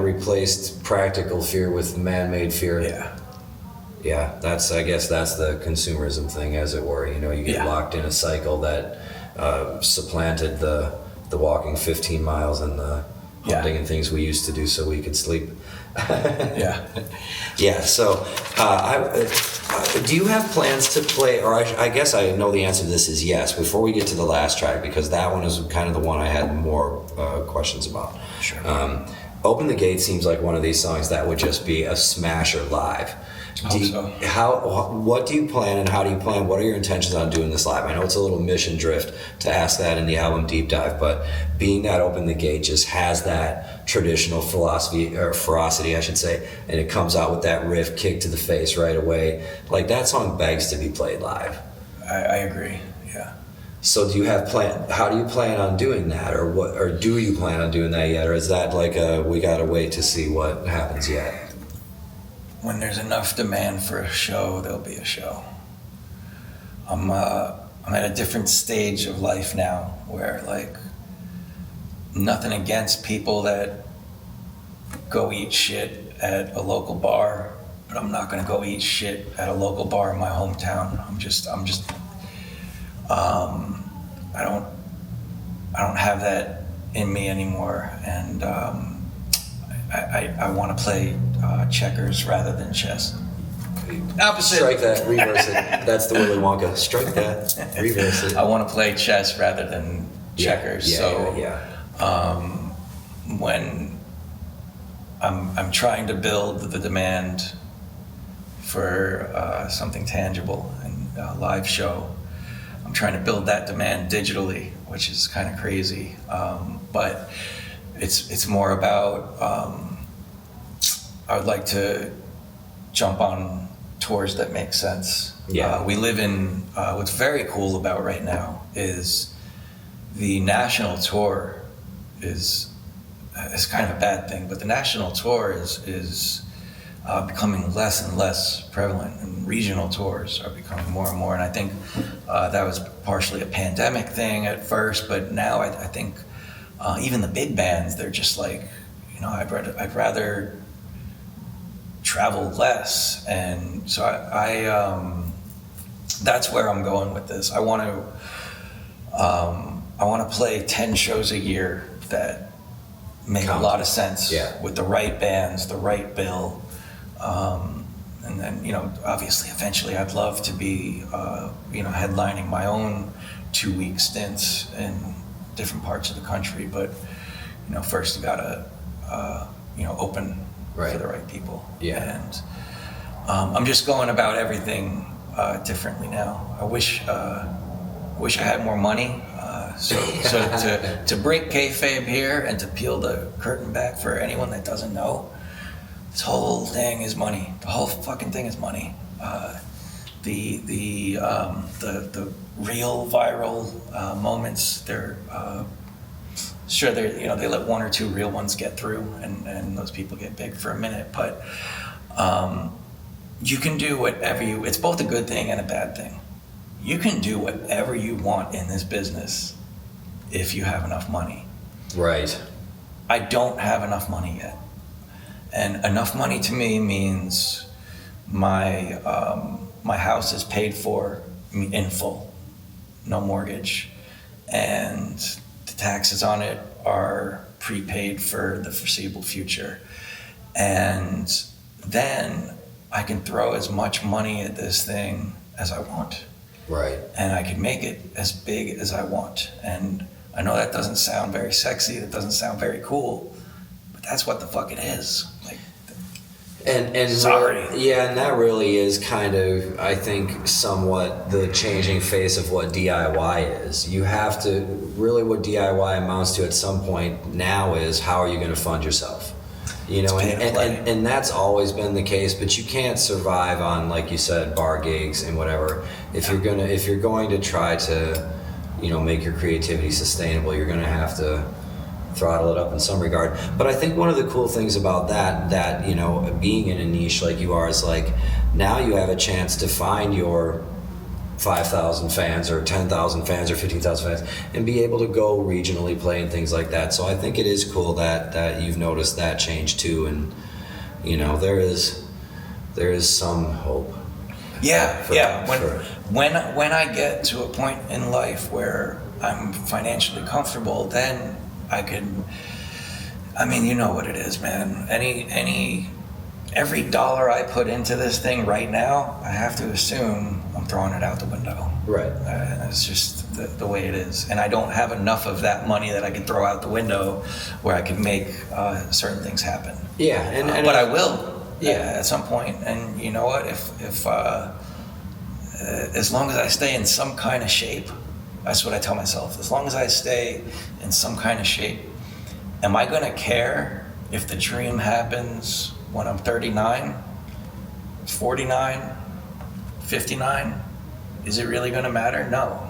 replaced practical fear with man-made fear. Yeah. I guess that's the consumerism thing, as it were. You get locked in a cycle that supplanted the walking 15 miles and the hunting and things we used to do so we could sleep. Yeah. So, do you have plans to play? Or I guess I know the answer to this is yes. Before we get to the last track, because that one is kind of the one I had more questions about. Sure. Open the Gate seems like one of these songs that would just be a smasher live. What do you plan, and how do you plan? What are your intentions on doing this live? I know it's a little mission drift to ask that in the album deep dive, but being that Open the Gate just has that traditional philosophy, or ferocity, I should say, and it comes out with that riff kick to the face right away. Like, that song begs to be played live. I agree. Yeah. So how do you plan on doing that, or do you plan on doing that yet, or is that like we gotta wait to see what happens yet? When there's enough demand for a show, there'll be a show. I'm at a different stage of life now where, like, nothing against people that go eat shit at a local bar, but I'm not gonna go eat shit at a local bar in my hometown. I don't have that in me anymore, and I want to play checkers rather than chess. Opposite. Strike that, reverse it. That's the Willy Wonka. Strike that, reverse it. I want to play chess rather than checkers. When I'm trying to build the demand for something tangible and a live show, I'm trying to build that demand digitally, which is kind of crazy. But it's more about I would like to jump on tours that make sense. We live in what's very cool about right now is the national tour is kind of a bad thing, but the national tour is becoming less and less prevalent, and regional tours are becoming more and more. And I think that was partially a pandemic thing at first, but now I think even the big bands, they're just like, you know, I'd rather travel less. And so I that's where I'm going with this. I want to play 10 shows a year that make a lot of sense with the right bands, the right bill. And then, you know, obviously, eventually I'd love to be, headlining my own 2-week stints in different parts of the country. But, you know, first you gotta, open for the right people. Yeah. And I'm just going about everything differently now. I wish I had more money. So to break kayfabe here and to peel the curtain back for anyone that doesn't know, this whole thing is money. The whole fucking thing is money. The real viral moments, they're sure they let 1 or 2 real ones get through, and those people get big for a minute. But you can do whatever it's both a good thing and a bad thing. You can do whatever you want in this business if you have enough money. Right. I don't have enough money yet. And enough money to me means my house is paid for in full, no mortgage, and the taxes on it are prepaid for the foreseeable future. And then I can throw as much money at this thing as I want. Right. And I can make it as big as I want. And I know that doesn't sound very sexy, that doesn't sound very cool, but that's what the fuck it is. Like, and sorry. And that really is kind of, I think, somewhat the changing face of what DIY is. You have to, really what DIY amounts to at some point now is, how are you going to fund yourself? You know, and that's always been the case, but you can't survive on, like you said, bar gigs and whatever. If you're going to try to, make your creativity sustainable, you're going to have to throttle it up in some regard. But I think one of the cool things about that being in a niche like you are is, like, now you have a chance to find your 5,000 fans or 10,000 fans or 15,000 fans and be able to go regionally play and things like that. So I think it is cool that you've noticed that change too, and there is some hope. When I get to a point in life where I'm financially comfortable, then I can. I mean, you know what it is, man. Every dollar I put into this thing right now, I have to assume I'm throwing it out the window. Right. It's just the way it is. And I don't have enough of that money that I can throw out the window where I can make certain things happen. Yeah. But I will. At some point. And you know what? If as long as I stay in some kind of shape, that's what I tell myself. As long as I stay in some kind of shape, am I going to care if the dream happens when I'm 39, 49, 59? Is it really going to matter? No.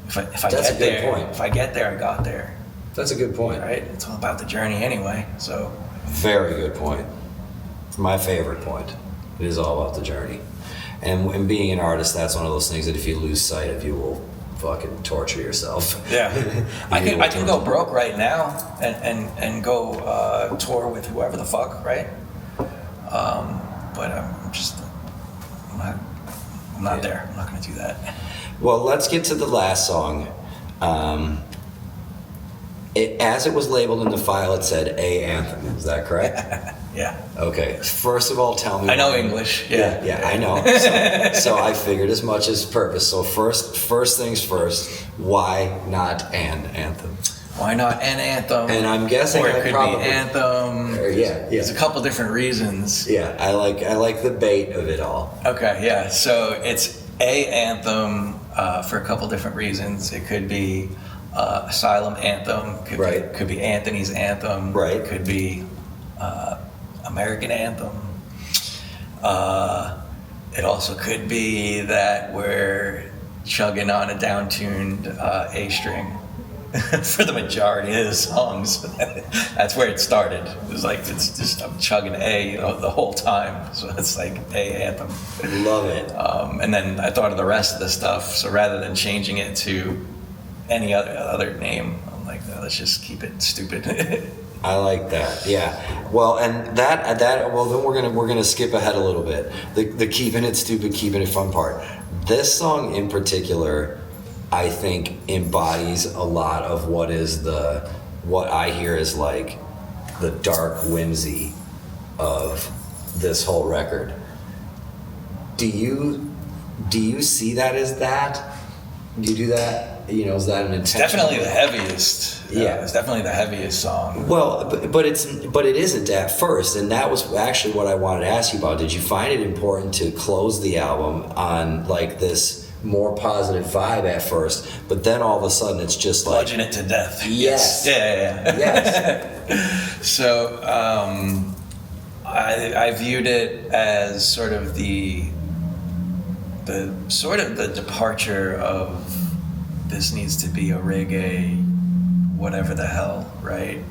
If I That's get a good there, point. If I get there, I got there. That's a good point. Right? It's all about the journey anyway. So. Very good point. My favorite point. It is all about the journey. And being an artist, that's one of those things that if you lose sight of, you will fucking torture yourself. Yeah. I can go broke right now and go tour with whoever the fuck, right? But I'm not there. I'm not going to do that. Well, let's get to the last song. As it was labeled in the file, it said A Anthem. Is that correct? Yeah. Okay. First of all, tell me. I know English. Yeah, I know. So I figured as much as purpose. So first things first, why not an anthem? Why not an anthem? And I'm guessing or it I could probably, be anthem. Yeah. There's a couple different reasons. Yeah, I like the bait of it all. Okay, yeah. So it's a anthem for a couple different reasons. It could be Asylum anthem. Could be Anthony's anthem. Right. It could be American anthem. It also could be that we're chugging on a down-tuned A string for the majority of the songs. That's where it started. It was like, it's just, I'm chugging A the whole time. So it's like A anthem. Love it. And then I thought of the rest of the stuff. So rather than changing it to any other name, I'm like, no, let's just keep it stupid. I like that. Yeah. Well, and that well, then we're gonna skip ahead a little bit. The keeping it stupid, keeping it fun part. This song in particular, I think embodies a lot of what I hear is like the dark whimsy of this whole record. Do you see that as that? Do you do that? You know, is that an intention? Definitely the heaviest. Yeah, it's definitely the heaviest song. Well, but it isn't at first, and that was actually what I wanted to ask you about. Did you find it important to close the album on like this more positive vibe at first, but then all of a sudden it's just like bludgeon it to death? Yes. Yeah. Yes. So I viewed it as sort of the departure of this needs to be a reggae, whatever the hell, right?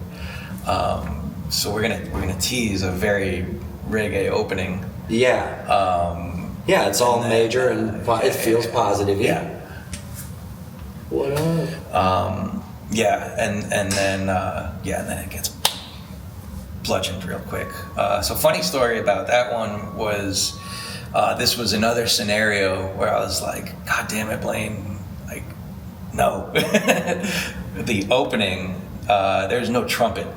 So we're gonna tease a very reggae opening. Yeah. Yeah, it's all major and it feels positive. Yeah. What up? Yeah, and then it gets bludgeoned real quick. So funny story about that one was this was another scenario where I was like, God damn it, Blaine, like, no. The opening, there's no trumpet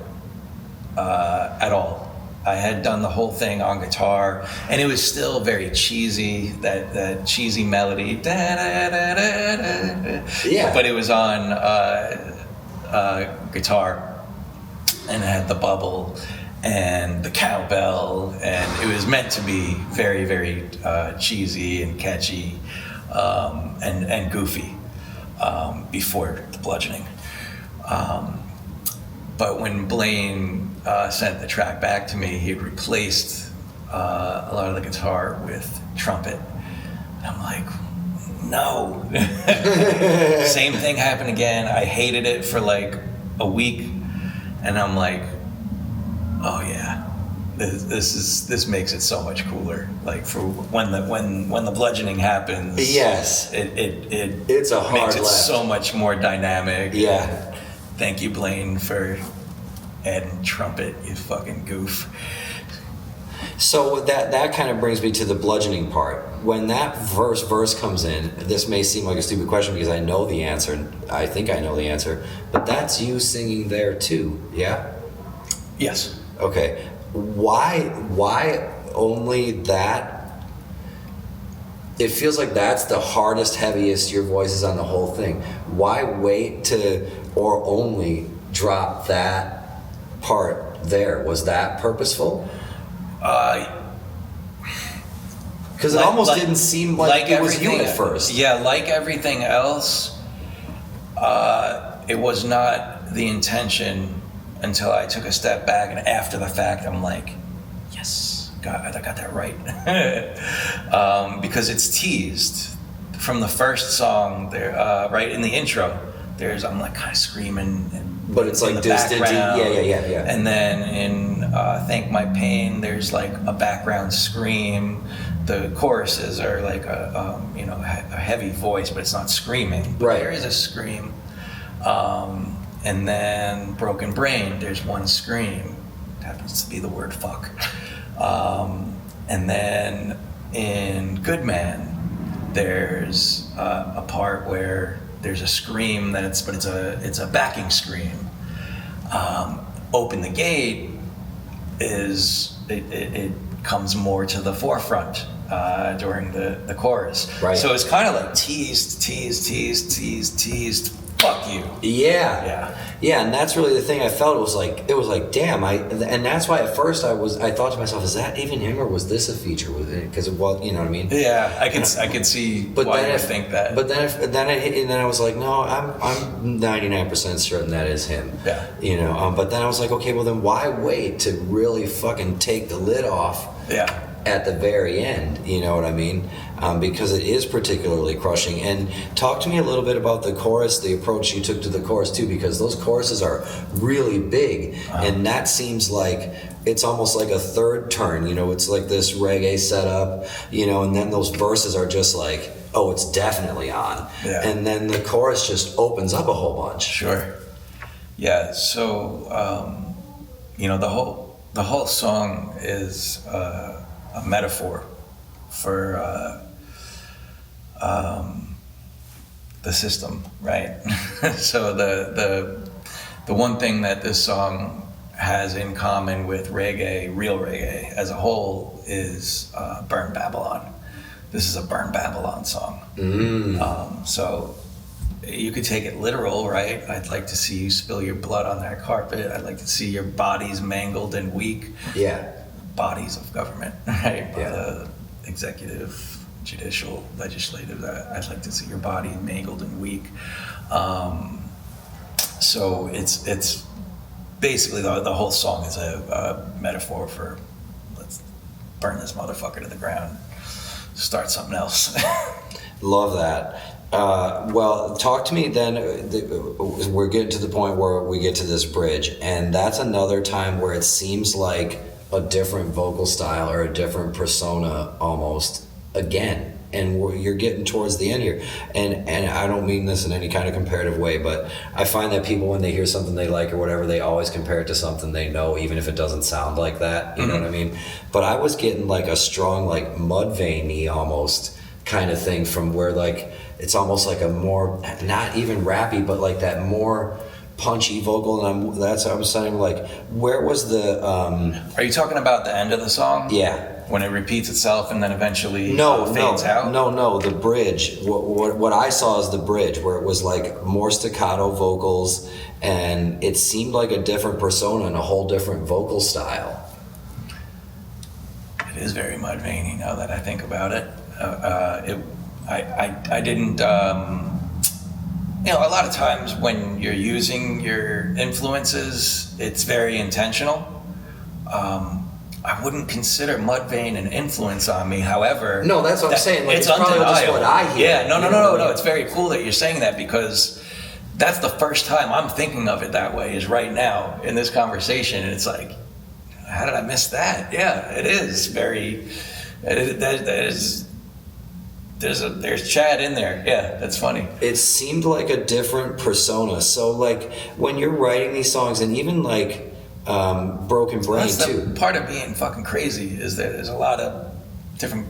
at all. I had done the whole thing on guitar, and it was still very cheesy, that cheesy melody. Yeah. But it was on guitar, and it had the bubble and the cowbell, and it was meant to be very, very cheesy and catchy and goofy before the bludgeoning. But when Blaine sent the track back to me, he had replaced a lot of the guitar with trumpet. And I'm like, no. Same thing happened again. I hated it for like a week, and I'm like, oh yeah, this makes it so much cooler. Like for when the bludgeoning happens, yes, it's a hard makes it left. so much more dynamic. Yeah. Thank you, Blaine, for adding trumpet, you fucking goof. So that kind of brings me to the bludgeoning part. When that verse comes in, this may seem like a stupid question because I know the answer. I think I know the answer, but that's you singing there too, yeah? Yes. Okay. Why only that? It feels like that's the hardest, heaviest your voice is on the whole thing. Why wait to or only drop that part there? Was that purposeful? Because it almost didn't seem like it was you at first. Yeah, like everything else, it was not the intention until I took a step back, and after the fact, I'm like, yes, God, I got that right. Because it's teased from the first song there, right in the intro. I'm like kind of screaming, but it's like distant. Yeah. And then in Thank My Pain, there's like a background scream. The choruses are like a heavy voice, but it's not screaming. But there is a scream. And then Broken Brain, there's one scream. It happens to be the word fuck. And then in Good Man, there's a part where there's a scream but it's a backing scream. Open the Gate it comes more to the forefront during the chorus. Right. So it's kind of like teased, fuck you. Yeah, and that's really the thing I felt. It was like damn. And that's why at first I thought to myself, is that even him or was this a feature with it? Because you know what I mean. Yeah, I could see why you would think that. But then I was like, no, I'm 99% certain that is him. Yeah. You know. But then I was like, okay, well then why wait to really fucking take the lid off? Yeah. At the very end, you know what I mean? Because it is particularly crushing. And talk to me a little bit about the chorus, the approach you took to the chorus too, because those choruses are really big, and that seems like it's almost like a third turn. You know, it's like this reggae setup, you know, and then those verses are just like, oh, it's definitely on. Yeah. And then the chorus just opens up a whole bunch. Sure. Yeah. So, the whole song is a metaphor for the system, right? So the one thing that this song has in common with reggae, real reggae as a whole, is Burn Babylon. This is a Burn Babylon song. So you could take it literal, right? I'd like to see you spill your blood on that carpet. I'd like to see your bodies mangled and weak. Yeah. Bodies of government, right? Yeah. The executive, judicial, legislative. I'd like to see your body mangled and weak. So it's basically the whole song is a metaphor for let's burn this motherfucker to the ground, start something else. Love that. Well, talk to me then. We're getting to the point where we get to this bridge, and that's another time where it seems like a different vocal style or a different persona almost again. And you're getting towards the end here. And I don't mean this in any kind of comparative way, but I find that people, when they hear something they like or whatever, they always compare it to something they know, even if it doesn't sound like that. You know what I mean? But I was getting like a strong, like Mudvayne-y almost kind of thing from where like it's almost like a more, not even rappy, but like that more punchy vocal. And I was saying, like, where was the Are you talking about the end of the song? Yeah. When it repeats itself and then eventually fades out? No, the bridge. What I saw is the bridge, where it was like more staccato vocals, and it seemed like a different persona and a whole different vocal style. It is very Mudvayne now that I think about it. I didn't. A lot of times when you're using your influences, it's very intentional. I wouldn't consider Mudvayne an influence on me. However, no, that's what I'm saying. Like, it's probably just what I hear. Yeah, no. It's very cool that you're saying that, because that's the first time I'm thinking of it that way, is right now in this conversation, and it's like, how did I miss that? Yeah, it is very. There's Chad in there. Yeah, that's funny. It seemed like a different persona. So like when you're writing these songs, and even like Broken Brain too. Part of being fucking crazy is that there's a lot of different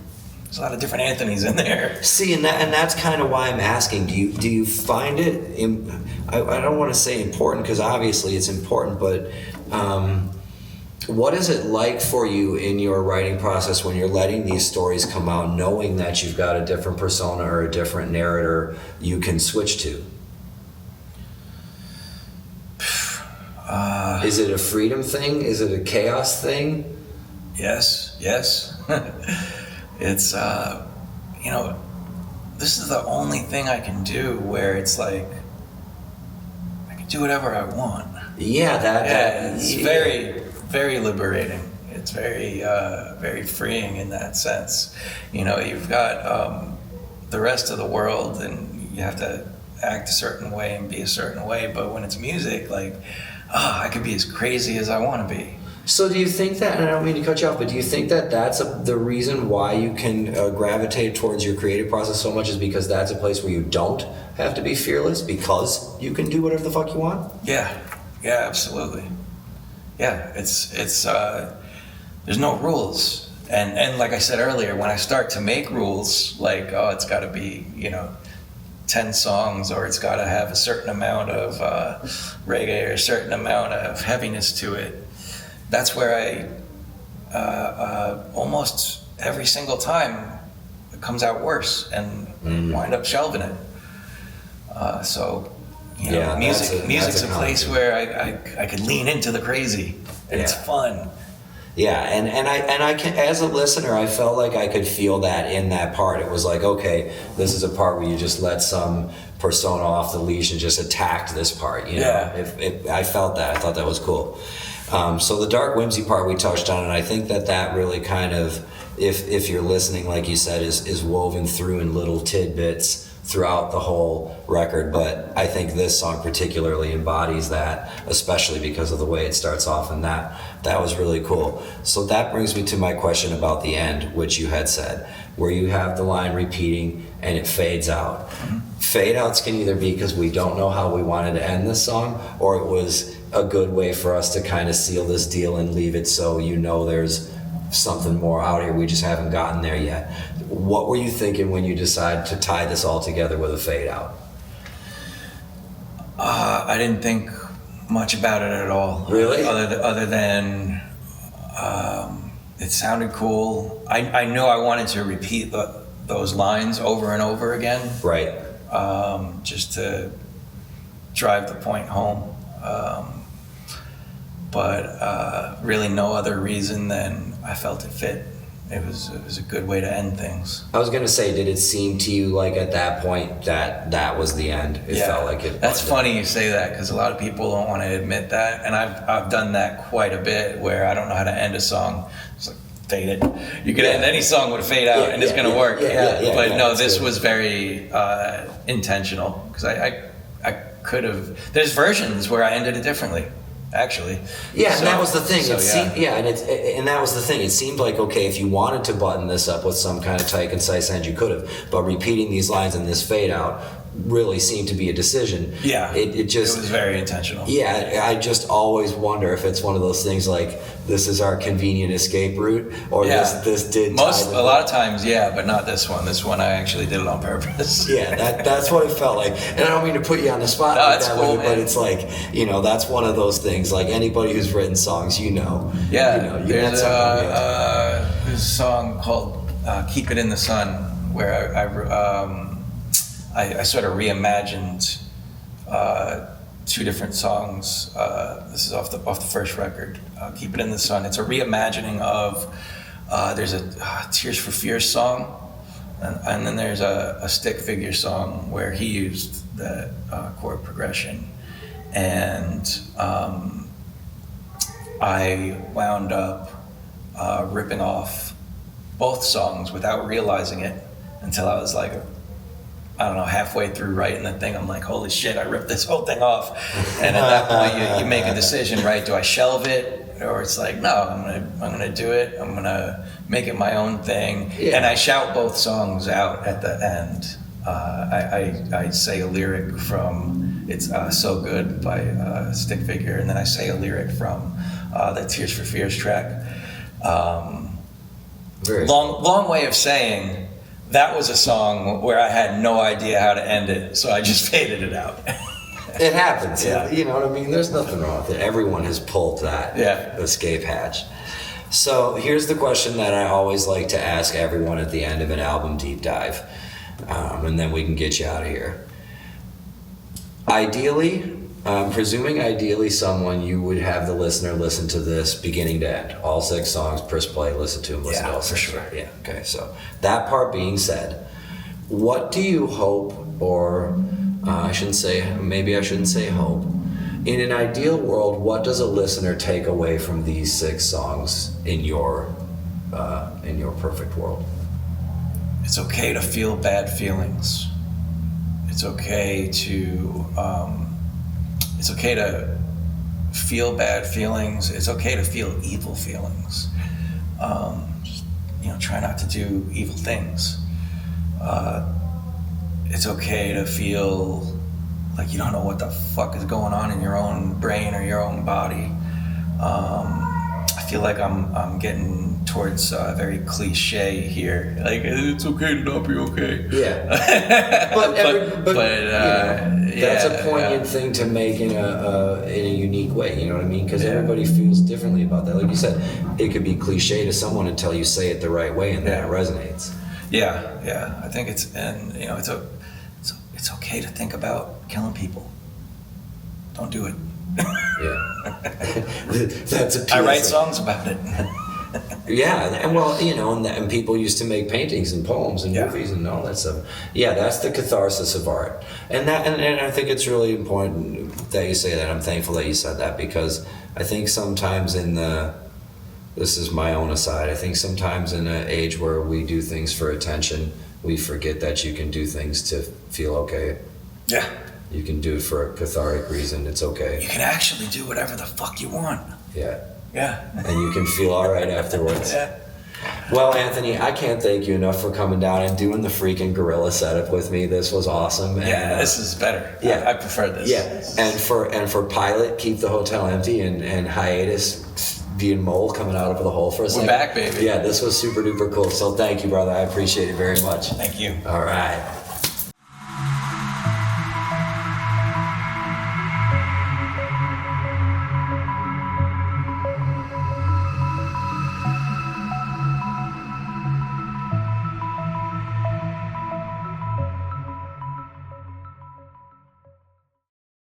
Anthonys in there. See, and that's kind of why I'm asking. Do you find it? I don't want to say important, because obviously it's important, but what is it like for you in your writing process when you're letting these stories come out, knowing that you've got a different persona or a different narrator you can switch to? Is it a freedom thing? Is it a chaos thing? Yes. It's, this is the only thing I can do where it's like, I can do whatever I want. Yeah, it's very, very liberating. It's very, very freeing in that sense. You've got the rest of the world, and you have to act a certain way and be a certain way. But when it's music, like, I could be as crazy as I want to be. So do you think that, and I don't mean to cut you off, but do you think that that's the reason why you can gravitate towards your creative process so much is because that's a place where you don't have to be fearless because you can do whatever the fuck you want? Yeah, absolutely. Yeah, it's there's no rules. And like I said earlier, when I start to make rules, like, it's got to be, 10 songs, or it's got to have a certain amount of reggae or a certain amount of heaviness to it, that's where I almost every single time it comes out worse and wind up shelving it. Music's a place where I could lean into the crazy, and it's fun. Yeah, and I can, as a listener, I felt like I could feel that in that part. It was like, okay, this is a part where you just let some persona off the leash and just attacked this part. I felt that. I thought that was cool. So the dark whimsy part we touched on, and I think that really kind of, if you're listening, like you said, is woven through in little tidbits throughout the whole record. But I think this song particularly embodies that, especially because of the way it starts off, and that was really cool. So that brings me to my question about the end, which you had said, where you have the line repeating and it fades out. Mm-hmm. Fade outs can either be because we don't know how we wanted to end this song, or it was a good way for us to kind of seal this deal and leave it so there's something more out here, we just haven't gotten there yet. What were you thinking when you decided to tie this all together with a fade out? I didn't think much about it at all. Really? Other than it sounded cool. I knew I wanted to repeat those lines over and over again. Right. Just to drive the point home. But really no other reason than I felt it fit. It was a good way to end things. I was going to say, did it seem to you like at that point that was the end? It felt like it. That's funny you say that, because a lot of people don't want to admit that, and I've done that quite a bit, where I don't know how to end a song. It's like, fade it. You could end any song with a fade out, and it's going to work. But no, this was very intentional, because I could have. There's versions where I ended it differently. Actually, and that was the thing. And that was the thing. It seemed like, okay, if you wanted to button this up with some kind of tight, concise end, you could have. But repeating these lines and this fade out really seemed to be a decision. Yeah, it was very intentional. Yeah, I just always wonder if it's one of those things like this is our convenient escape route, or this did. A lot of times, but not this one. This one I actually did it on purpose. That's what it felt like. And I don't mean to put you on the spot like that, cool, but it's like, that's one of those things. Like anybody who's written songs, there's a song called "Keep It in the Sun" where I sort of reimagined two different songs. This is off the first record, "Keep It in the Sun." It's a reimagining of there's a Tears for Fears song, and then there's a Stick Figure song where he used that chord progression, and I wound up ripping off both songs without realizing it until I was like, I don't know, halfway through writing the thing. I'm like, holy shit, I ripped this whole thing off. And at that point, you make a decision, right? Do I shelve it? Or it's like, no, I'm gonna do it. I'm gonna make it my own thing. Yeah. And I shout both songs out at the end. I say a lyric from It's So Good by Stick Figure, and then I say a lyric from the Tears for Fears track. Long way of saying that was a song where I had no idea how to end it, so I just faded it out. It happens. You know what I mean? There's nothing wrong with it. Everyone has pulled that escape hatch. So here's the question that I always like to ask everyone at the end of an album deep dive, and then we can get you out of here. Ideally, presuming ideally someone you would have the listener listen to this beginning to end. All 6 songs, press play, listen to them, listen to all 6. For sure. Yeah, okay, so that part being said, what do you hope, or I shouldn't say hope, in an ideal world, what does a listener take away from these 6 songs in your perfect world? It's okay to feel bad feelings. It's okay to feel bad feelings. It's okay to feel evil feelings. Just, try not to do evil things. It's okay to feel like you don't know what the fuck is going on in your own brain or your own body. I feel like I'm getting towards very cliche here. Like, it's okay to not be okay. Yeah. That's a poignant thing to make in a unique way. You know what I mean? Because everybody feels differently about that. Like you said, it could be cliche to someone until you say it the right way, and then it resonates. Yeah. I think it's okay to think about killing people. Don't do it. Yeah. That's a. I write songs about it. Yeah, and well, and people used to make paintings and poems and movies and all that stuff. Yeah, that's the catharsis of art, and I think it's really important that you say that. I'm thankful that you said that, because I think sometimes this is my own aside, I think sometimes in an age where we do things for attention, we forget that you can do things to feel okay. Yeah. You can do it for a cathartic reason. It's okay. You can actually do whatever the fuck you want. Yeah. Yeah. And you can feel all right afterwards. Yeah. Well, Anthony, I can't thank you enough for coming down and doing the freaking gorilla setup with me. This was awesome. Yeah, this is better. Yeah. I prefer this. Yeah. And for Pilot, keep the hotel empty, and Hiatus, being Mole coming out of the hole for a second. We're back, baby. Yeah, this was super duper cool. So thank you, brother. I appreciate it very much. Thank you. All right.